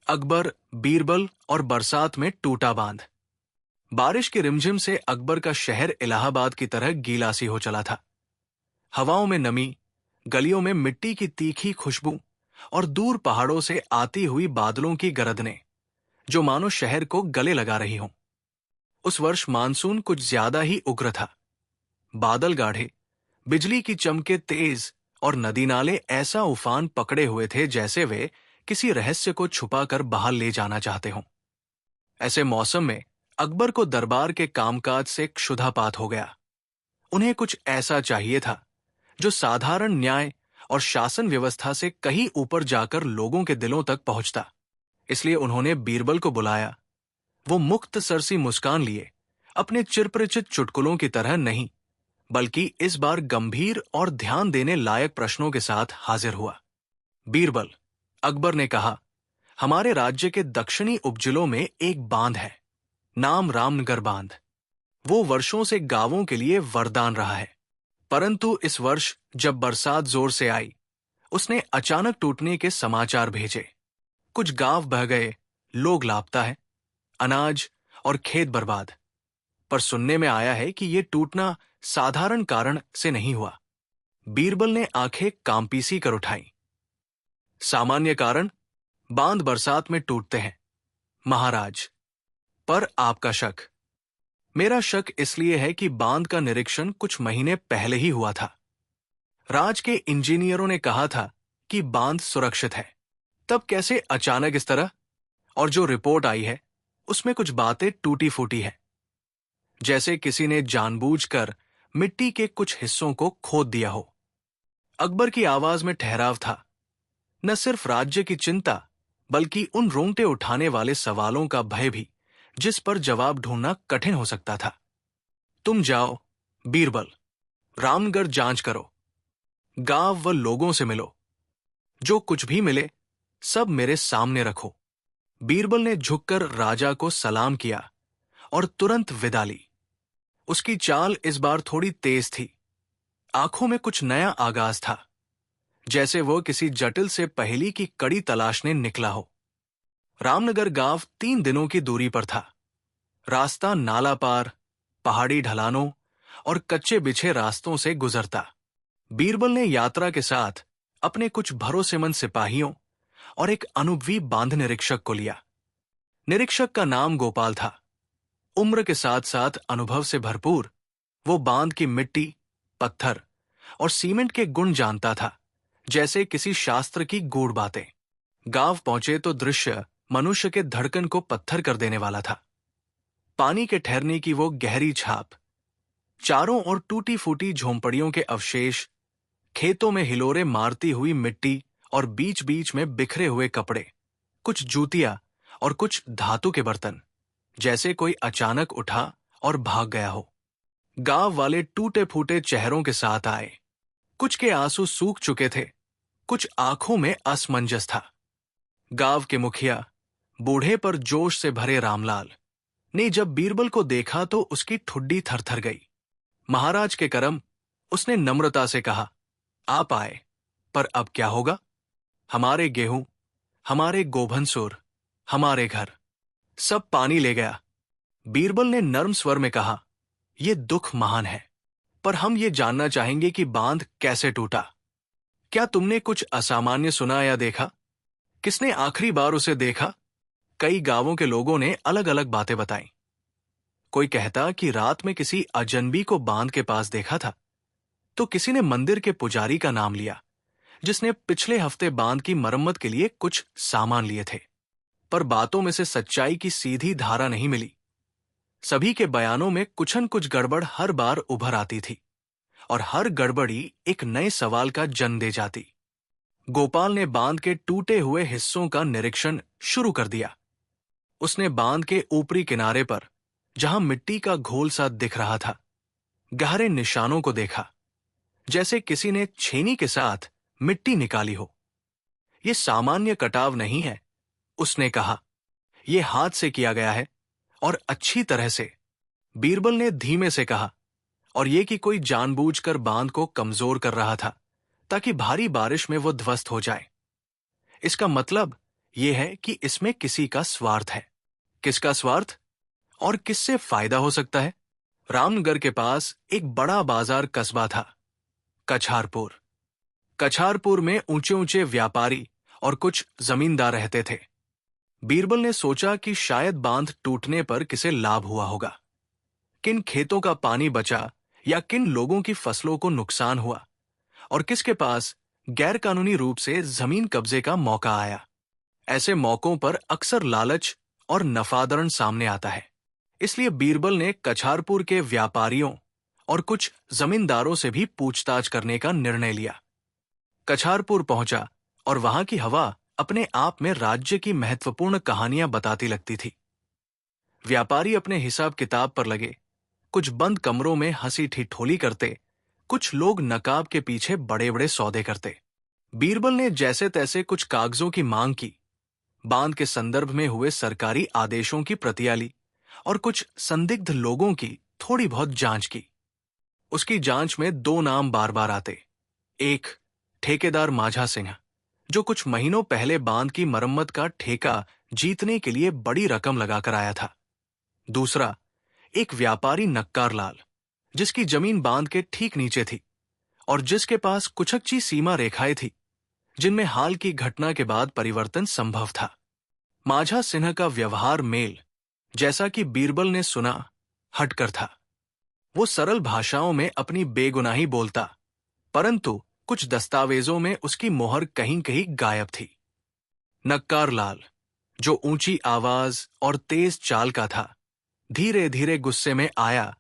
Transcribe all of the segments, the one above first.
अकबर, बीरबल और बरसात में टूटा बांध। बारिश की रिमझिम से अकबर का शहर इलाहाबाद की तरह गीला सी हो चला था। हवाओं में नमी, गलियों में मिट्टी की तीखी खुशबू और दूर पहाड़ों से आती हुई बादलों की गरदने, जो मानो शहर को गले लगा रही हों। उस वर्ष मानसून कुछ ज्यादा ही उग्र था। बादल गाढ़े, बिजली की चमके तेज और नदी नाले ऐसा उफान पकड़े हुए थे जैसे वे किसी रहस्य को छुपाकर बाहर ले जाना चाहते हों। ऐसे मौसम में अकबर को दरबार के कामकाज से क्षुधापात हो गया। उन्हें कुछ ऐसा चाहिए था जो साधारण न्याय और शासन व्यवस्था से कहीं ऊपर जाकर लोगों के दिलों तक पहुंचता। इसलिए उन्होंने बीरबल को बुलाया। वो मुक्त सर सी मुस्कान लिए अपने चिरपरिचित चुटकुलों की तरह नहीं, बल्कि इस बार गंभीर और ध्यान देने लायक प्रश्नों के साथ हाजिर हुआ। बीरबल, अकबर ने कहा, हमारे राज्य के दक्षिणी उपजिलों में एक बांध है, नाम रामनगर बांध। वो वर्षों से गांवों के लिए वरदान रहा है, परंतु इस वर्ष जब बरसात जोर से आई, उसने अचानक टूटने के समाचार भेजे। कुछ गांव बह गए, लोग लापता है, अनाज और खेत बर्बाद। पर सुनने में आया है कि यह टूटना साधारण कारण से नहीं हुआ। बीरबल ने आंखें कांपीसी कर उठाई। सामान्य कारण? बांध बरसात में टूटते हैं, महाराज। पर आपका शक? मेरा शक इसलिए है कि बांध का निरीक्षण कुछ महीने पहले ही हुआ था। राज के इंजीनियरों ने कहा था कि बांध सुरक्षित है। तब कैसे अचानक इस तरह? और जो रिपोर्ट आई है उसमें कुछ बातें टूटी फूटी है, जैसे किसी ने जानबूझकर मिट्टी के कुछ हिस्सों को खोद दिया हो। अकबर की आवाज में ठहराव था। न सिर्फ राज्य की चिंता, बल्कि उन रोंगटे उठाने वाले सवालों का भय भी, जिस पर जवाब ढूंढना कठिन हो सकता था। तुम जाओ, बीरबल, रामगढ़ जांच करो, गांव व लोगों से मिलो। जो कुछ भी मिले सब मेरे सामने रखो। बीरबल ने झुककर राजा को सलाम किया और तुरंत विदा ली। उसकी चाल इस बार थोड़ी तेज थी। आंखों में कुछ नया आगाज था, जैसे वो किसी जटिल से पहेली की कड़ी तलाशने निकला हो। रामनगर गांव 3 दिनों की दूरी पर था। रास्ता नाला पार, पहाड़ी ढलानों और कच्चे बिछे रास्तों से गुजरता। बीरबल ने यात्रा के साथ अपने कुछ भरोसेमंद सिपाहियों और एक अनुभवी बांध निरीक्षक को लिया। निरीक्षक का नाम गोपाल था। उम्र के साथ साथ अनुभव से भरपूर, वो बांध की मिट्टी, पत्थर और सीमेंट के गुण जानता था, जैसे किसी शास्त्र की गूढ़ बातें। गांव पहुंचे तो दृश्य मनुष्य के धड़कन को पत्थर कर देने वाला था। पानी के ठहरने की वो गहरी छाप, चारों ओर टूटी फूटी झोंपड़ियों के अवशेष, खेतों में हिलोरे मारती हुई मिट्टी और बीच बीच में बिखरे हुए कपड़े, कुछ जूतियां और कुछ धातु के बर्तन, जैसे कोई अचानक उठा और भाग गया हो। गांव वाले टूटे फूटे चेहरों के साथ आए। कुछ के आंसू सूख चुके थे, कुछ आंखों में असमंजस था। गांव के मुखिया, बूढ़े पर जोश से भरे रामलाल ने जब बीरबल को देखा तो उसकी ठुड्डी थरथर गई। महाराज के करम, उसने नम्रता से कहा, आप आए, पर अब क्या होगा? हमारे गेहूं, हमारे गोभनसुर, हमारे घर, सब पानी ले गया। बीरबल ने नर्म स्वर में कहा, यह दुख महान है, पर हम ये जानना चाहेंगे कि बांध कैसे टूटा। क्या तुमने कुछ असामान्य सुना या देखा? किसने आखिरी बार उसे देखा? कई गांवों के लोगों ने अलग अलग बातें बताईं। कोई कहता कि रात में किसी अजनबी को बांध के पास देखा था, तो किसी ने मंदिर के पुजारी का नाम लिया, जिसने पिछले हफ्ते बांध की मरम्मत के लिए कुछ सामान लिए थे। पर बातों में से सच्चाई की सीधी धारा नहीं मिली। सभी के बयानों में कुछ न कुछ गड़बड़ हर बार उभर आती थी, और हर गड़बड़ी एक नए सवाल का जन्म दे जाती। गोपाल ने बांध के टूटे हुए हिस्सों का निरीक्षण शुरू कर दिया। उसने बांध के ऊपरी किनारे पर, जहां मिट्टी का घोल सा दिख रहा था, गहरे निशानों को देखा, जैसे किसी ने छेनी के साथ मिट्टी निकाली हो। यह सामान्य कटाव नहीं है, उसने कहा, यह हाथ से किया गया है, और अच्छी तरह से। बीरबल ने धीमे से कहा, और यह कि कोई जानबूझकर बांध को कमजोर कर रहा था, ताकि भारी बारिश में वो ध्वस्त हो जाए। इसका मतलब यह है कि इसमें किसी का स्वार्थ है। किसका स्वार्थ और किससे फायदा हो सकता है? रामनगर के पास एक बड़ा बाजार कस्बा था, कछारपुर। कछारपुर में ऊंचे ऊंचे व्यापारी और कुछ जमींदार रहते थे। बीरबल ने सोचा कि शायद बांध टूटने पर किसे लाभ हुआ होगा। किन खेतों का पानी बचा या किन लोगों की फसलों को नुकसान हुआ और किसके पास गैरकानूनी रूप से जमीन कब्जे का मौका आया। ऐसे मौकों पर अक्सर लालच और नफादरण सामने आता है। इसलिए बीरबल ने कछारपुर के व्यापारियों और कुछ जमींदारों से भी पूछताछ करने का निर्णय लिया। कछारपुर पहुंचा और वहां की हवा अपने आप में राज्य की महत्वपूर्ण कहानियां बताती लगती थी। व्यापारी अपने हिसाब किताब पर लगे, कुछ बंद कमरों में हंसी ठिठोली करते, कुछ लोग नकाब के पीछे बड़े बड़े सौदे करते। बीरबल ने जैसे तैसे कुछ कागजों की मांग की, बांध के संदर्भ में हुए सरकारी आदेशों की प्रतियां ली और कुछ संदिग्ध लोगों की थोड़ी बहुत जांच की। उसकी जांच में 2 नाम बार बार आते। एक, ठेकेदार माझा सिंह, जो कुछ महीनों पहले बांध की मरम्मत का ठेका जीतने के लिए बड़ी रकम लगाकर आया था। दूसरा, एक व्यापारी नक्कार लाल, जिसकी जमीन बांध के ठीक नीचे थी और जिसके पास कुछ अच्छी सीमा रेखाएं थी जिनमें हाल की घटना के बाद परिवर्तन संभव था। माझा सिन्हा का व्यवहार मेल, जैसा कि बीरबल ने सुना, हटकर था। वो सरल भाषाओं में अपनी बेगुनाही बोलता, परंतु कुछ दस्तावेजों में उसकी मोहर कहीं कहीं गायब थी। नक्कार लाल, जो ऊंची आवाज और तेज चाल का था, धीरे धीरे गुस्से में आया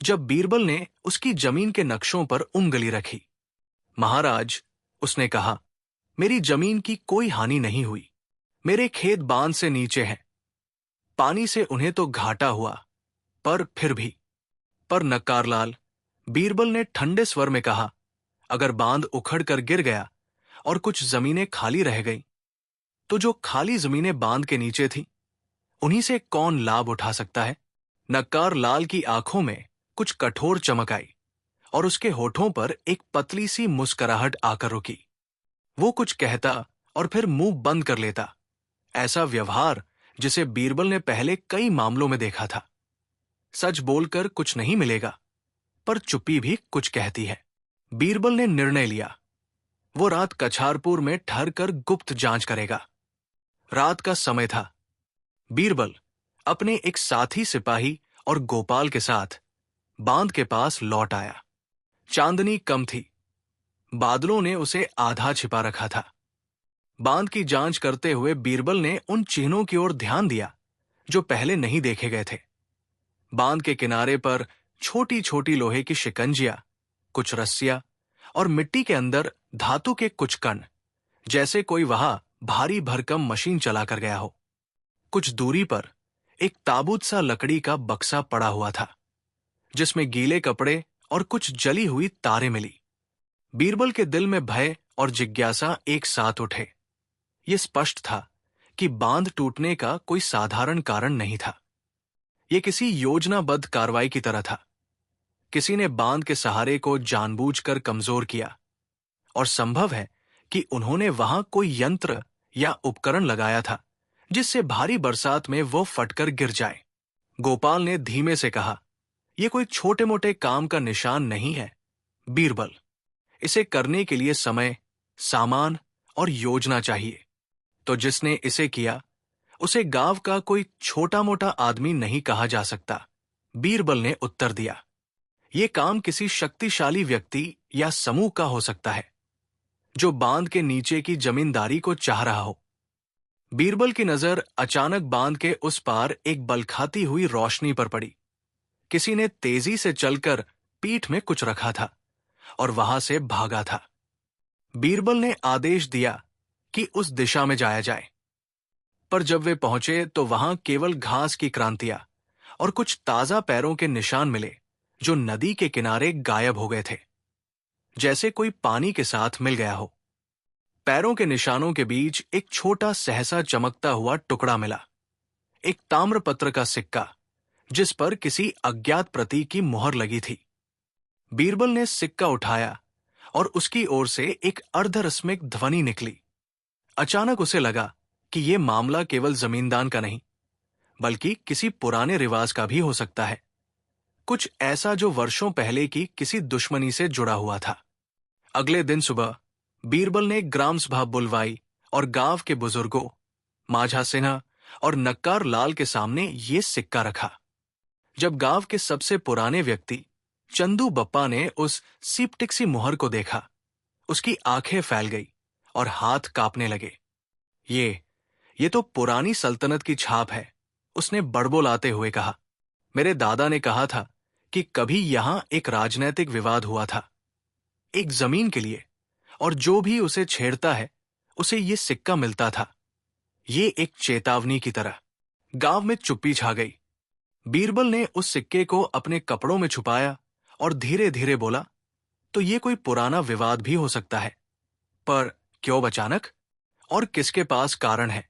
जब बीरबल ने उसकी जमीन के नक्शों पर उंगली रखी। महाराज, उसने कहा, मेरी जमीन की कोई हानि नहीं हुई। मेरे खेत बांध से नीचे हैं। पानी से उन्हें तो घाटा हुआ, पर फिर भी। पर नक्कारलाल, बीरबल ने ठंडे स्वर में कहा, अगर बांध उखड़ कर गिर गया और कुछ जमीनें खाली रह गई, तो जो खाली जमीनें बांध के नीचे थीं, उन्हीं से कौन लाभ उठा सकता है? नक्कारलाल की आंखों में कुछ कठोर चमक आई और उसके होठों पर एक पतली सी मुस्कुराहट आकर रुकी। वो कुछ कहता और फिर मुंह बंद कर लेता। ऐसा व्यवहार जिसे बीरबल ने पहले कई मामलों में देखा था। सच बोलकर कुछ नहीं मिलेगा, पर चुप्पी भी कुछ कहती है। बीरबल ने निर्णय लिया, वो रात कछारपुर में ठहर कर गुप्त जांच करेगा। रात का समय था। बीरबल अपने एक साथी सिपाही और गोपाल के साथ बांध के पास लौट आया। चांदनी कम थी, बादलों ने उसे आधा छिपा रखा था। बांध की जांच करते हुए बीरबल ने उन चिन्हों की ओर ध्यान दिया जो पहले नहीं देखे गए थे। बांध के किनारे पर छोटी छोटी लोहे की शिकंजियां, कुछ रस्सियां और मिट्टी के अंदर धातु के कुछ कण, जैसे कोई वहां भारी भरकम मशीन चलाकर गया हो। कुछ दूरी पर एक ताबूत सा लकड़ी का बक्सा पड़ा हुआ था, जिसमें गीले कपड़े और कुछ जली हुई तारें मिली। बीरबल के दिल में भय और जिज्ञासा एक साथ उठे। यह स्पष्ट था कि बांध टूटने का कोई साधारण कारण नहीं था। यह किसी योजनाबद्ध कार्रवाई की तरह था। किसी ने बांध के सहारे को जानबूझकर कमजोर किया और संभव है कि उन्होंने वहां कोई यंत्र या उपकरण लगाया था जिससे भारी बरसात में वो फटकर गिर जाए। गोपाल ने धीमे से कहा, यह कोई छोटे मोटे काम का निशान नहीं है बीरबल। इसे करने के लिए समय, सामान और योजना चाहिए। तो जिसने इसे किया, उसे गांव का कोई छोटा मोटा आदमी नहीं कहा जा सकता। बीरबल ने उत्तर दिया, यह काम किसी शक्तिशाली व्यक्ति या समूह का हो सकता है जो बांध के नीचे की जमींदारी को चाह रहा हो। बीरबल की नजर अचानक बांध के उस पार एक बलखाती हुई रोशनी पर पड़ी। किसी ने तेजी से चलकर पीठ में कुछ रखा था और वहां से भागा था। बीरबल ने आदेश दिया कि उस दिशा में जाया जाए, पर जब वे पहुंचे तो वहां केवल घास की क्रांतियां और कुछ ताजा पैरों के निशान मिले जो नदी के किनारे गायब हो गए थे, जैसे कोई पानी के साथ मिल गया हो। पैरों के निशानों के बीच एक छोटा सहसा चमकता हुआ टुकड़ा मिला, एक ताम्रपत्र का सिक्का जिस पर किसी अज्ञात प्रतीक की मोहर लगी थी। बीरबल ने सिक्का उठाया और उसकी ओर से एक अर्धरस्मिक ध्वनि निकली। अचानक उसे लगा कि ये मामला केवल जमींदान का नहीं, बल्कि किसी पुराने रिवाज का भी हो सकता है, कुछ ऐसा जो वर्षों पहले की किसी दुश्मनी से जुड़ा हुआ था। अगले दिन सुबह बीरबल ने ग्राम सभा बुलवाई और गांव के बुजुर्गों माझा सिन्हा और नक्कार लाल के सामने ये सिक्का रखा। जब गांव के सबसे पुराने व्यक्ति चंदू बप्पा ने उस सीपटिक्सी मुहर को देखा, उसकी आंखें फैल गई और हाथ कांपने लगे। ये तो पुरानी सल्तनत की छाप है, उसने बड़बोलाते हुए कहा। मेरे दादा ने कहा था कि कभी यहां एक राजनैतिक विवाद हुआ था, एक जमीन के लिए, और जो भी उसे छेड़ता है उसे ये सिक्का मिलता था। ये एक चेतावनी की तरह। गांव में चुप्पी छा गई। बीरबल ने उस सिक्के को अपने कपड़ों में छुपाया और धीरे धीरे बोला, तो ये कोई पुराना विवाद भी हो सकता है, पर क्यों अचानक, और किसके पास कारण है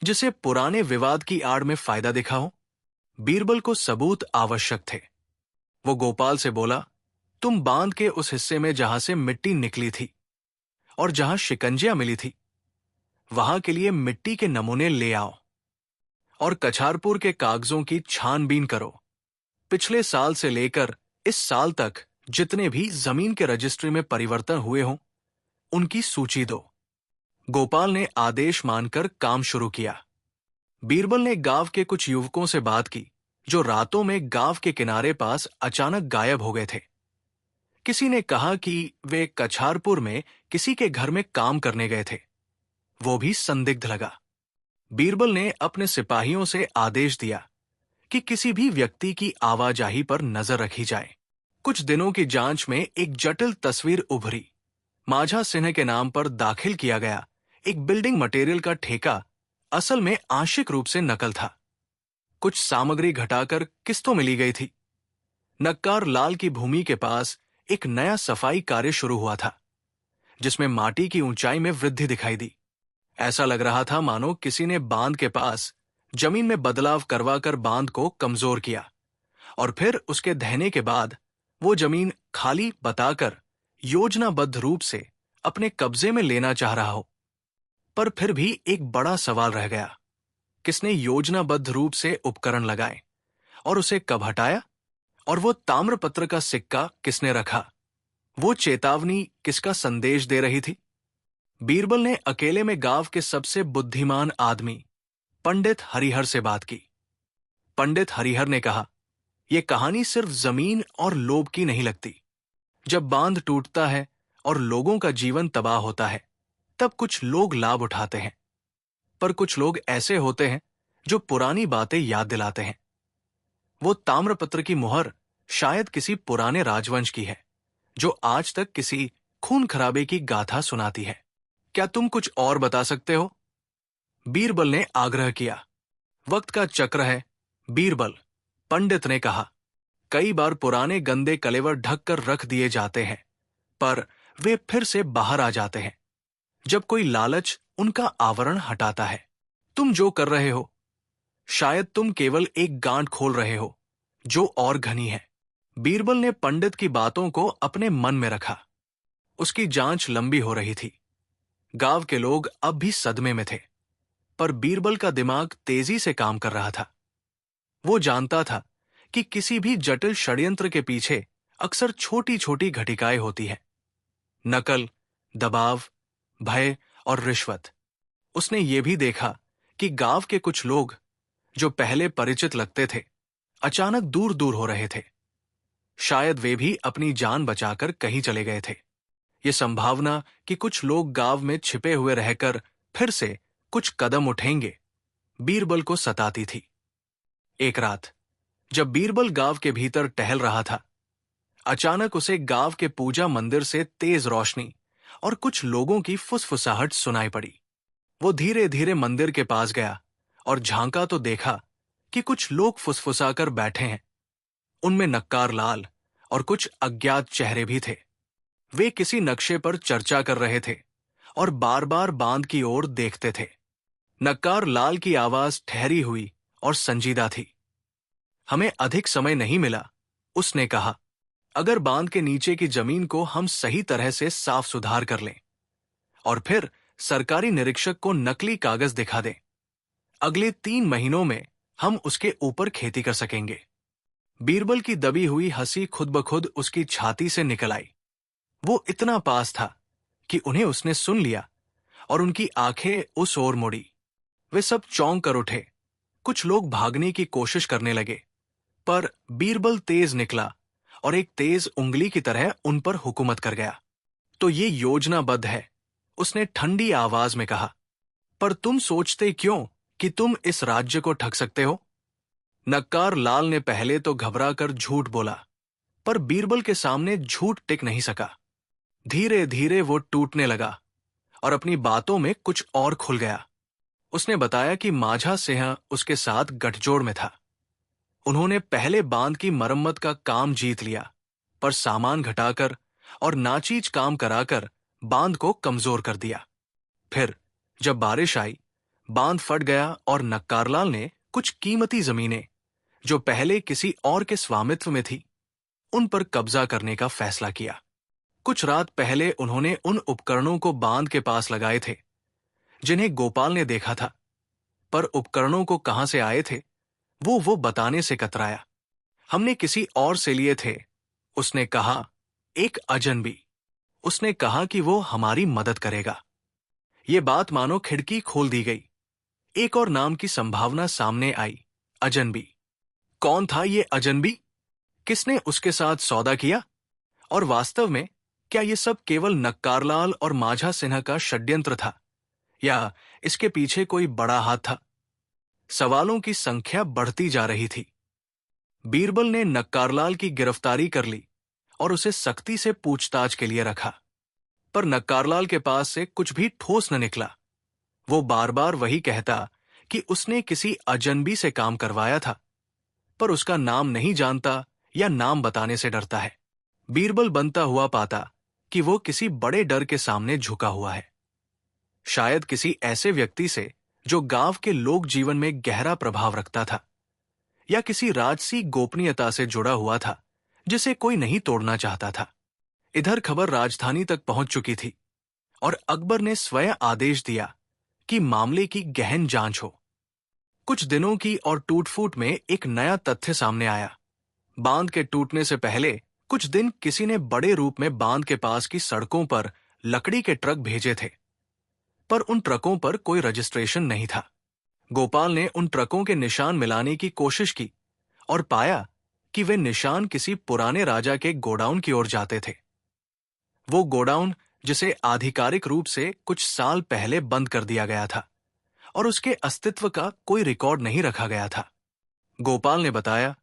जिसे पुराने विवाद की आड़ में फायदा दिखा हो? बीरबल को सबूत आवश्यक थे। वो गोपाल से बोला, तुम बांध के उस हिस्से में जहां से मिट्टी निकली थी और जहां शिकंजियां मिली थी, वहां के लिए मिट्टी के नमूने ले आओ और कछारपुर के कागजों की छानबीन करो। पिछले साल से लेकर इस साल तक जितने भी जमीन के रजिस्ट्री में परिवर्तन हुए हों, उनकी सूची दो। गोपाल ने आदेश मानकर काम शुरू किया। बीरबल ने गांव के कुछ युवकों से बात की जो रातों में गांव के किनारे पास अचानक गायब हो गए थे। किसी ने कहा कि वे कछारपुर में किसी के घर में काम करने गए थे। वो भी संदिग्ध लगा। बीरबल ने अपने सिपाहियों से आदेश दिया कि किसी भी व्यक्ति की आवाजाही पर नजर रखी जाए। कुछ दिनों की जांच में एक जटिल तस्वीर उभरी। माझा सिन्हा के नाम पर दाखिल किया गया एक बिल्डिंग मटेरियल का ठेका असल में आंशिक रूप से नकल था। कुछ सामग्री घटाकर किस्तों मिली गई थी। नक्कार लाल की भूमि के पास एक नया सफाई कार्य शुरू हुआ था, जिसमें माटी की ऊंचाई में वृद्धि दिखाई दी। ऐसा लग रहा था मानो किसी ने बांध के पास जमीन में बदलाव करवाकर बांध को कमजोर किया और फिर उसके ढहने के बाद वो जमीन खाली बताकर योजनाबद्ध रूप से अपने कब्जे में लेना चाह रहा हो। पर फिर भी एक बड़ा सवाल रह गया, किसने योजनाबद्ध रूप से उपकरण लगाए और उसे कब हटाया, और वो ताम्रपत्र का सिक्का किसने रखा? वो चेतावनी किसका संदेश दे रही थी? बीरबल ने अकेले में गांव के सबसे बुद्धिमान आदमी पंडित हरिहर से बात की। पंडित हरिहर ने कहा, यह कहानी सिर्फ जमीन और लोभ की नहीं लगती। जब बांध टूटता है और लोगों का जीवन तबाह होता है, तब कुछ लोग लाभ उठाते हैं, पर कुछ लोग ऐसे होते हैं जो पुरानी बातें याद दिलाते हैं। वो ताम्रपत्र की मुहर शायद किसी पुराने राजवंश की है, जो आज तक किसी खून खराबे की गाथा सुनाती है। क्या तुम कुछ और बता सकते हो? बीरबल ने आग्रह किया। वक्त का चक्र है बीरबल, पंडित ने कहा। कई बार पुराने गंदे कलेवर ढक कर रख दिए जाते हैं, पर वे फिर से बाहर आ जाते हैं जब कोई लालच उनका आवरण हटाता है। तुम जो कर रहे हो, शायद तुम केवल एक गांठ खोल रहे हो जो और घनी है। बीरबल ने पंडित की बातों को अपने मन में रखा। उसकी जांच लंबी हो रही थी। गांव के लोग अब भी सदमे में थे, पर बीरबल का दिमाग तेजी से काम कर रहा था। वो जानता था कि किसी भी जटिल षड्यंत्र के पीछे अक्सर छोटी छोटी घटिकाएं होती हैं। नकल, दबाव, भय और रिश्वत। उसने ये भी देखा कि गांव के कुछ लोग जो पहले परिचित लगते थे, अचानक दूर दूर हो रहे थे। शायद वे भी अपनी जान बचाकर कहीं चले गए थे। ये संभावना कि कुछ लोग गांव में छिपे हुए रहकर फिर से कुछ कदम उठेंगे, बीरबल को सताती थी। एक रात जब बीरबल गांव के भीतर टहल रहा था, अचानक उसे गांव के पूजा मंदिर से तेज रोशनी और कुछ लोगों की फुसफुसाहट सुनाई पड़ी। वो धीरे धीरे मंदिर के पास गया और झांका तो देखा कि कुछ लोग फुसफुसाकर बैठे हैं। उनमें नक्कार लाल और कुछ अज्ञात चेहरे भी थे। वे किसी नक्शे पर चर्चा कर रहे थे और बार बार बांध की ओर देखते थे। नक्कार लाल की आवाज ठहरी हुई और संजीदा थी। हमें अधिक समय नहीं मिला, उसने कहा। अगर बांध के नीचे की जमीन को हम सही तरह से साफ सुधार कर लें और फिर सरकारी निरीक्षक को नकली कागज दिखा दें। अगले 3 महीनों में हम उसके ऊपर खेती कर सकेंगे। बीरबल की दबी हुई हंसी खुद ब खुद उसकी छाती से निकल आई। वो इतना पास था कि उन्हें उसने सुन लिया और उनकी आंखें उस ओर मुड़ी। वे सब चौंक कर उठे। कुछ लोग भागने की कोशिश करने लगे, पर बीरबल तेज निकला और एक तेज उंगली की तरह उन पर हुकूमत कर गया। तो ये योजनाबद्ध है, उसने ठंडी आवाज में कहा। पर तुम सोचते क्यों कि तुम इस राज्य को ठग सकते हो? नक्कार लाल ने पहले तो घबराकर झूठ बोला, पर बीरबल के सामने झूठ टिक नहीं सका। धीरे धीरे वो टूटने लगा और अपनी बातों में कुछ और खुल गया। उसने बताया कि माझा सिंह उसके साथ गठजोड़ में था। उन्होंने पहले बांध की मरम्मत का काम जीत लिया, पर सामान घटाकर और नाचीज काम कराकर बांध को कमजोर कर दिया। फिर जब बारिश आई, बांध फट गया और नक्कारलाल ने कुछ कीमती जमीनें, जो पहले किसी और के स्वामित्व में थी, उन पर कब्जा करने का फैसला किया। कुछ रात पहले उन्होंने उन उपकरणों को बांध के पास लगाए थे जिन्हें गोपाल ने देखा था, पर उपकरणों को कहां से आए थे वो बताने से कतराया। हमने किसी और से लिए थे, उसने कहा, एक अजनबी। उसने कहा कि वो हमारी मदद करेगा। ये बात मानो खिड़की खोल दी गई। एक और नाम की संभावना सामने आई, अजनबी। कौन था ये अजनबी? किसने उसके साथ सौदा किया? और वास्तव में क्या ये सब केवल नक्कारलाल और माझा सिन्हा का षड्यंत्र था, या इसके पीछे कोई बड़ा हाथ था? सवालों की संख्या बढ़ती जा रही थी। बीरबल ने नक्कारलाल की गिरफ्तारी कर ली और उसे सख्ती से पूछताछ के लिए रखा, पर नक्कारलाल के पास से कुछ भी ठोस न निकला। वो बार बार वही कहता कि उसने किसी अजनबी से काम करवाया था, पर उसका नाम नहीं जानता या नाम बताने से डरता है। बीरबल बनता हुआ पाता कि वो किसी बड़े डर के सामने झुका हुआ है, शायद किसी ऐसे व्यक्ति से जो गांव के लोक जीवन में गहरा प्रभाव रखता था, या किसी राजसी गोपनीयता से जुड़ा हुआ था जिसे कोई नहीं तोड़ना चाहता था। इधर खबर राजधानी तक पहुंच चुकी थी और अकबर ने स्वयं आदेश दिया कि मामले की गहन जांच हो। कुछ दिनों की और टूट-फूट में एक नया तथ्य सामने आया। बांध के टूटने से पहले कुछ दिन किसी ने बड़े रूप में बांध के पास की सड़कों पर लकड़ी के ट्रक भेजे थे, पर उन ट्रकों पर कोई रजिस्ट्रेशन नहीं था। गोपाल ने उन ट्रकों के निशान मिलाने की कोशिश की और पाया कि वे निशान किसी पुराने राजा के गोडाउन की ओर जाते थे। वो गोडाउन जिसे आधिकारिक रूप से कुछ साल पहले बंद कर दिया गया था और उसके अस्तित्व का कोई रिकॉर्ड नहीं रखा गया था। गोपाल ने बताया,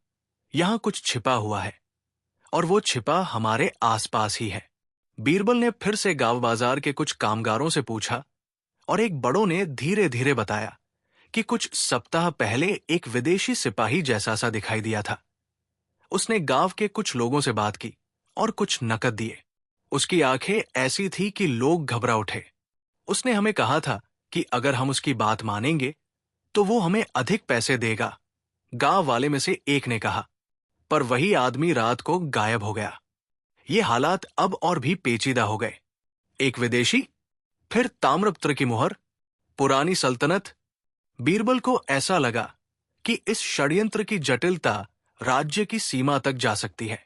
यहां कुछ छिपा हुआ है और वो छिपा हमारे आसपास ही है। बीरबल ने फिर से गांव बाजार के कुछ कामगारों से पूछा और एक बड़ों ने धीरे धीरे बताया कि कुछ सप्ताह पहले एक विदेशी सिपाही जैसा सा दिखाई दिया था। उसने गांव के कुछ लोगों से बात की और कुछ नकद दिए। उसकी आंखें ऐसी थी कि लोग घबरा उठे। उसने हमें कहा था कि अगर हम उसकी बात मानेंगे तो वो हमें अधिक पैसे देगा, गांव वाले में से एक ने कहा। पर वही आदमी रात को गायब हो गया। ये हालात अब और भी पेचीदा हो गए। एक विदेशी, फिर ताम्रपत्र की मुहर, पुरानी सल्तनत। बीरबल को ऐसा लगा कि इस षड्यंत्र की जटिलता राज्य की सीमा तक जा सकती है।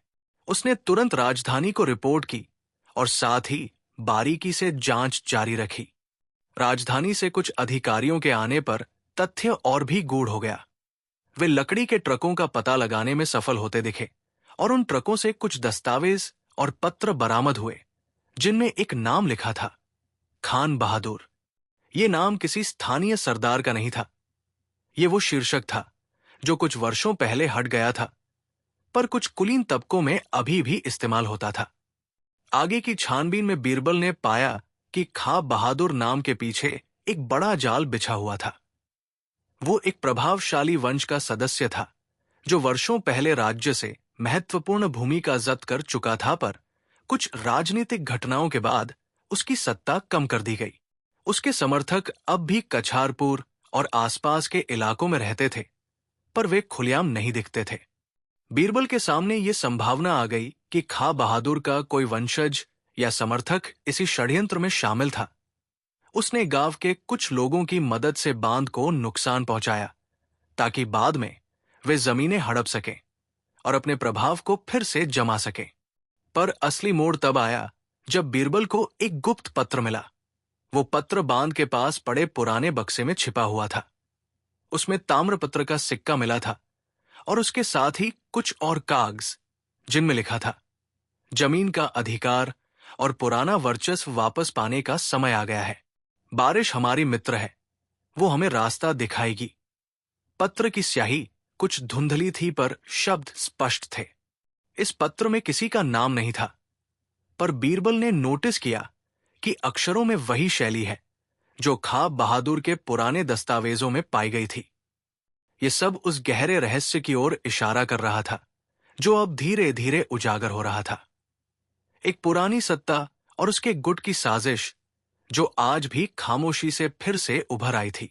उसने तुरंत राजधानी को रिपोर्ट की और साथ ही बारीकी से जांच जारी रखी। राजधानी से कुछ अधिकारियों के आने पर तथ्य और भी गूढ़ हो गया। वे लकड़ी के ट्रकों का पता लगाने में सफल होते दिखे और उन ट्रकों से कुछ दस्तावेज और पत्र बरामद हुए जिनमें एक नाम लिखा था, खान बहादुर। ये नाम किसी स्थानीय सरदार का नहीं था। ये वो शीर्षक था जो कुछ वर्षों पहले हट गया था, पर कुछ कुलीन तबकों में अभी भी इस्तेमाल होता था। आगे की छानबीन में बीरबल ने पाया कि खां बहादुर नाम के पीछे एक बड़ा जाल बिछा हुआ था। वो एक प्रभावशाली वंश का सदस्य था जो वर्षों पहले राज्य से महत्वपूर्ण भूमिका जब्त कर चुका था, पर कुछ राजनीतिक घटनाओं के बाद उसकी सत्ता कम कर दी गई। उसके समर्थक अब भी कछारपुर और आसपास के इलाकों में रहते थे, पर वे खुलेआम नहीं दिखते थे। बीरबल के सामने ये संभावना आ गई कि खां बहादुर का कोई वंशज या समर्थक इसी षड्यंत्र में शामिल था। उसने गांव के कुछ लोगों की मदद से बांध को नुकसान पहुंचाया ताकि बाद में वे जमीनें हड़प सकें और अपने प्रभाव को फिर से जमा सकें। पर असली मोड़ तब आया जब बीरबल को एक गुप्त पत्र मिला। वो पत्र बांध के पास पड़े पुराने बक्से में छिपा हुआ था। उसमें ताम्रपत्र का सिक्का मिला था और उसके साथ ही कुछ और कागज जिनमें लिखा था, जमीन का अधिकार और पुराना वर्चस्व वापस पाने का समय आ गया है। बारिश हमारी मित्र है, वो हमें रास्ता दिखाएगी। पत्र की स्याही कुछ धुंधली थी पर शब्द स्पष्ट थे। इस पत्र में किसी का नाम नहीं था, पर बीरबल ने नोटिस किया कि अक्षरों में वही शैली है जो खां बहादुर के पुराने दस्तावेजों में पाई गई थी। ये सब उस गहरे रहस्य की ओर इशारा कर रहा था जो अब धीरे धीरे उजागर हो रहा था। एक पुरानी सत्ता और उसके गुट की साजिश जो आज भी खामोशी से फिर से उभर आई थी।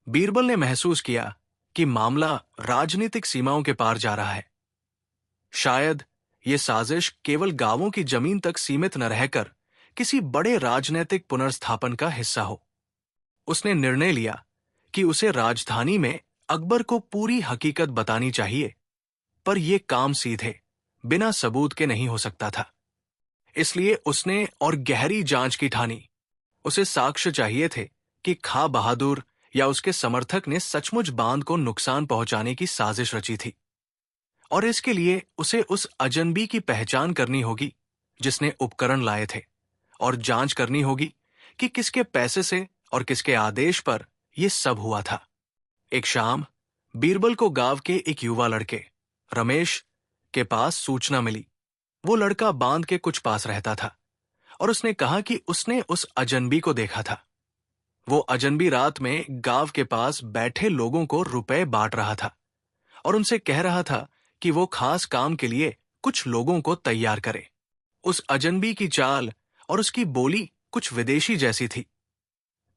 बीरबल ने महसूस किया कि मामला राजनीतिक सीमाओं के पार जा रहा है। शायद ये साजिश केवल गांवों की जमीन तक सीमित न रहकर किसी बड़े राजनीतिक पुनर्स्थापन का हिस्सा हो। उसने निर्णय लिया कि उसे राजधानी में अकबर को पूरी हकीकत बतानी चाहिए, पर यह काम सीधे बिना सबूत के नहीं हो सकता था। इसलिए उसने और गहरी जांच की ठानी। उसे साक्ष्य चाहिए थे कि खां बहादुर या उसके समर्थक ने सचमुच बांध को नुकसान पहुंचाने की साजिश रची थी, और इसके लिए उसे उस अजनबी की पहचान करनी होगी जिसने उपकरण लाए थे, और जांच करनी होगी कि किसके पैसे से और किसके आदेश पर यह सब हुआ था। एक शाम बीरबल को गांव के एक युवा लड़के रमेश के पास सूचना मिली। वो लड़का बांध के कुछ पास रहता था और उसने कहा कि उसने उस अजनबी को देखा था। वो अजनबी रात में गांव के पास बैठे लोगों को रुपए बांट रहा था और उनसे कह रहा था कि वो खास काम के लिए कुछ लोगों को तैयार करे। उस अजनबी की चाल और उसकी बोली कुछ विदेशी जैसी थी,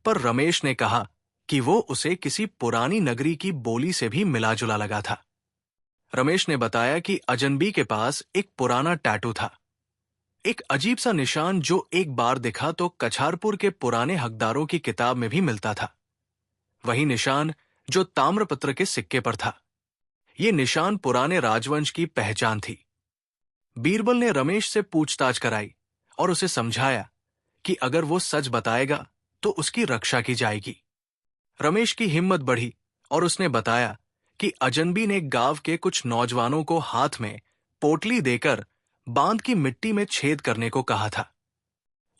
पर रमेश ने कहा कि वो उसे किसी पुरानी नगरी की बोली से भी मिला जुला लगा था। रमेश ने बताया कि अजनबी के पास एक पुराना टैटू था, एक अजीब सा निशान जो एक बार दिखा तो कछारपुर के पुराने हकदारों की किताब में भी मिलता था। वही निशान जो ताम्रपत्र के सिक्के पर था। ये निशान पुराने राजवंश की पहचान थी। बीरबल ने रमेश से पूछताछ कराई और उसे समझाया कि अगर वो सच बताएगा तो उसकी रक्षा की जाएगी। रमेश की हिम्मत बढ़ी और उसने बताया कि अजनबी ने गांव के कुछ नौजवानों को हाथ में पोटली देकर बांध की मिट्टी में छेद करने को कहा था।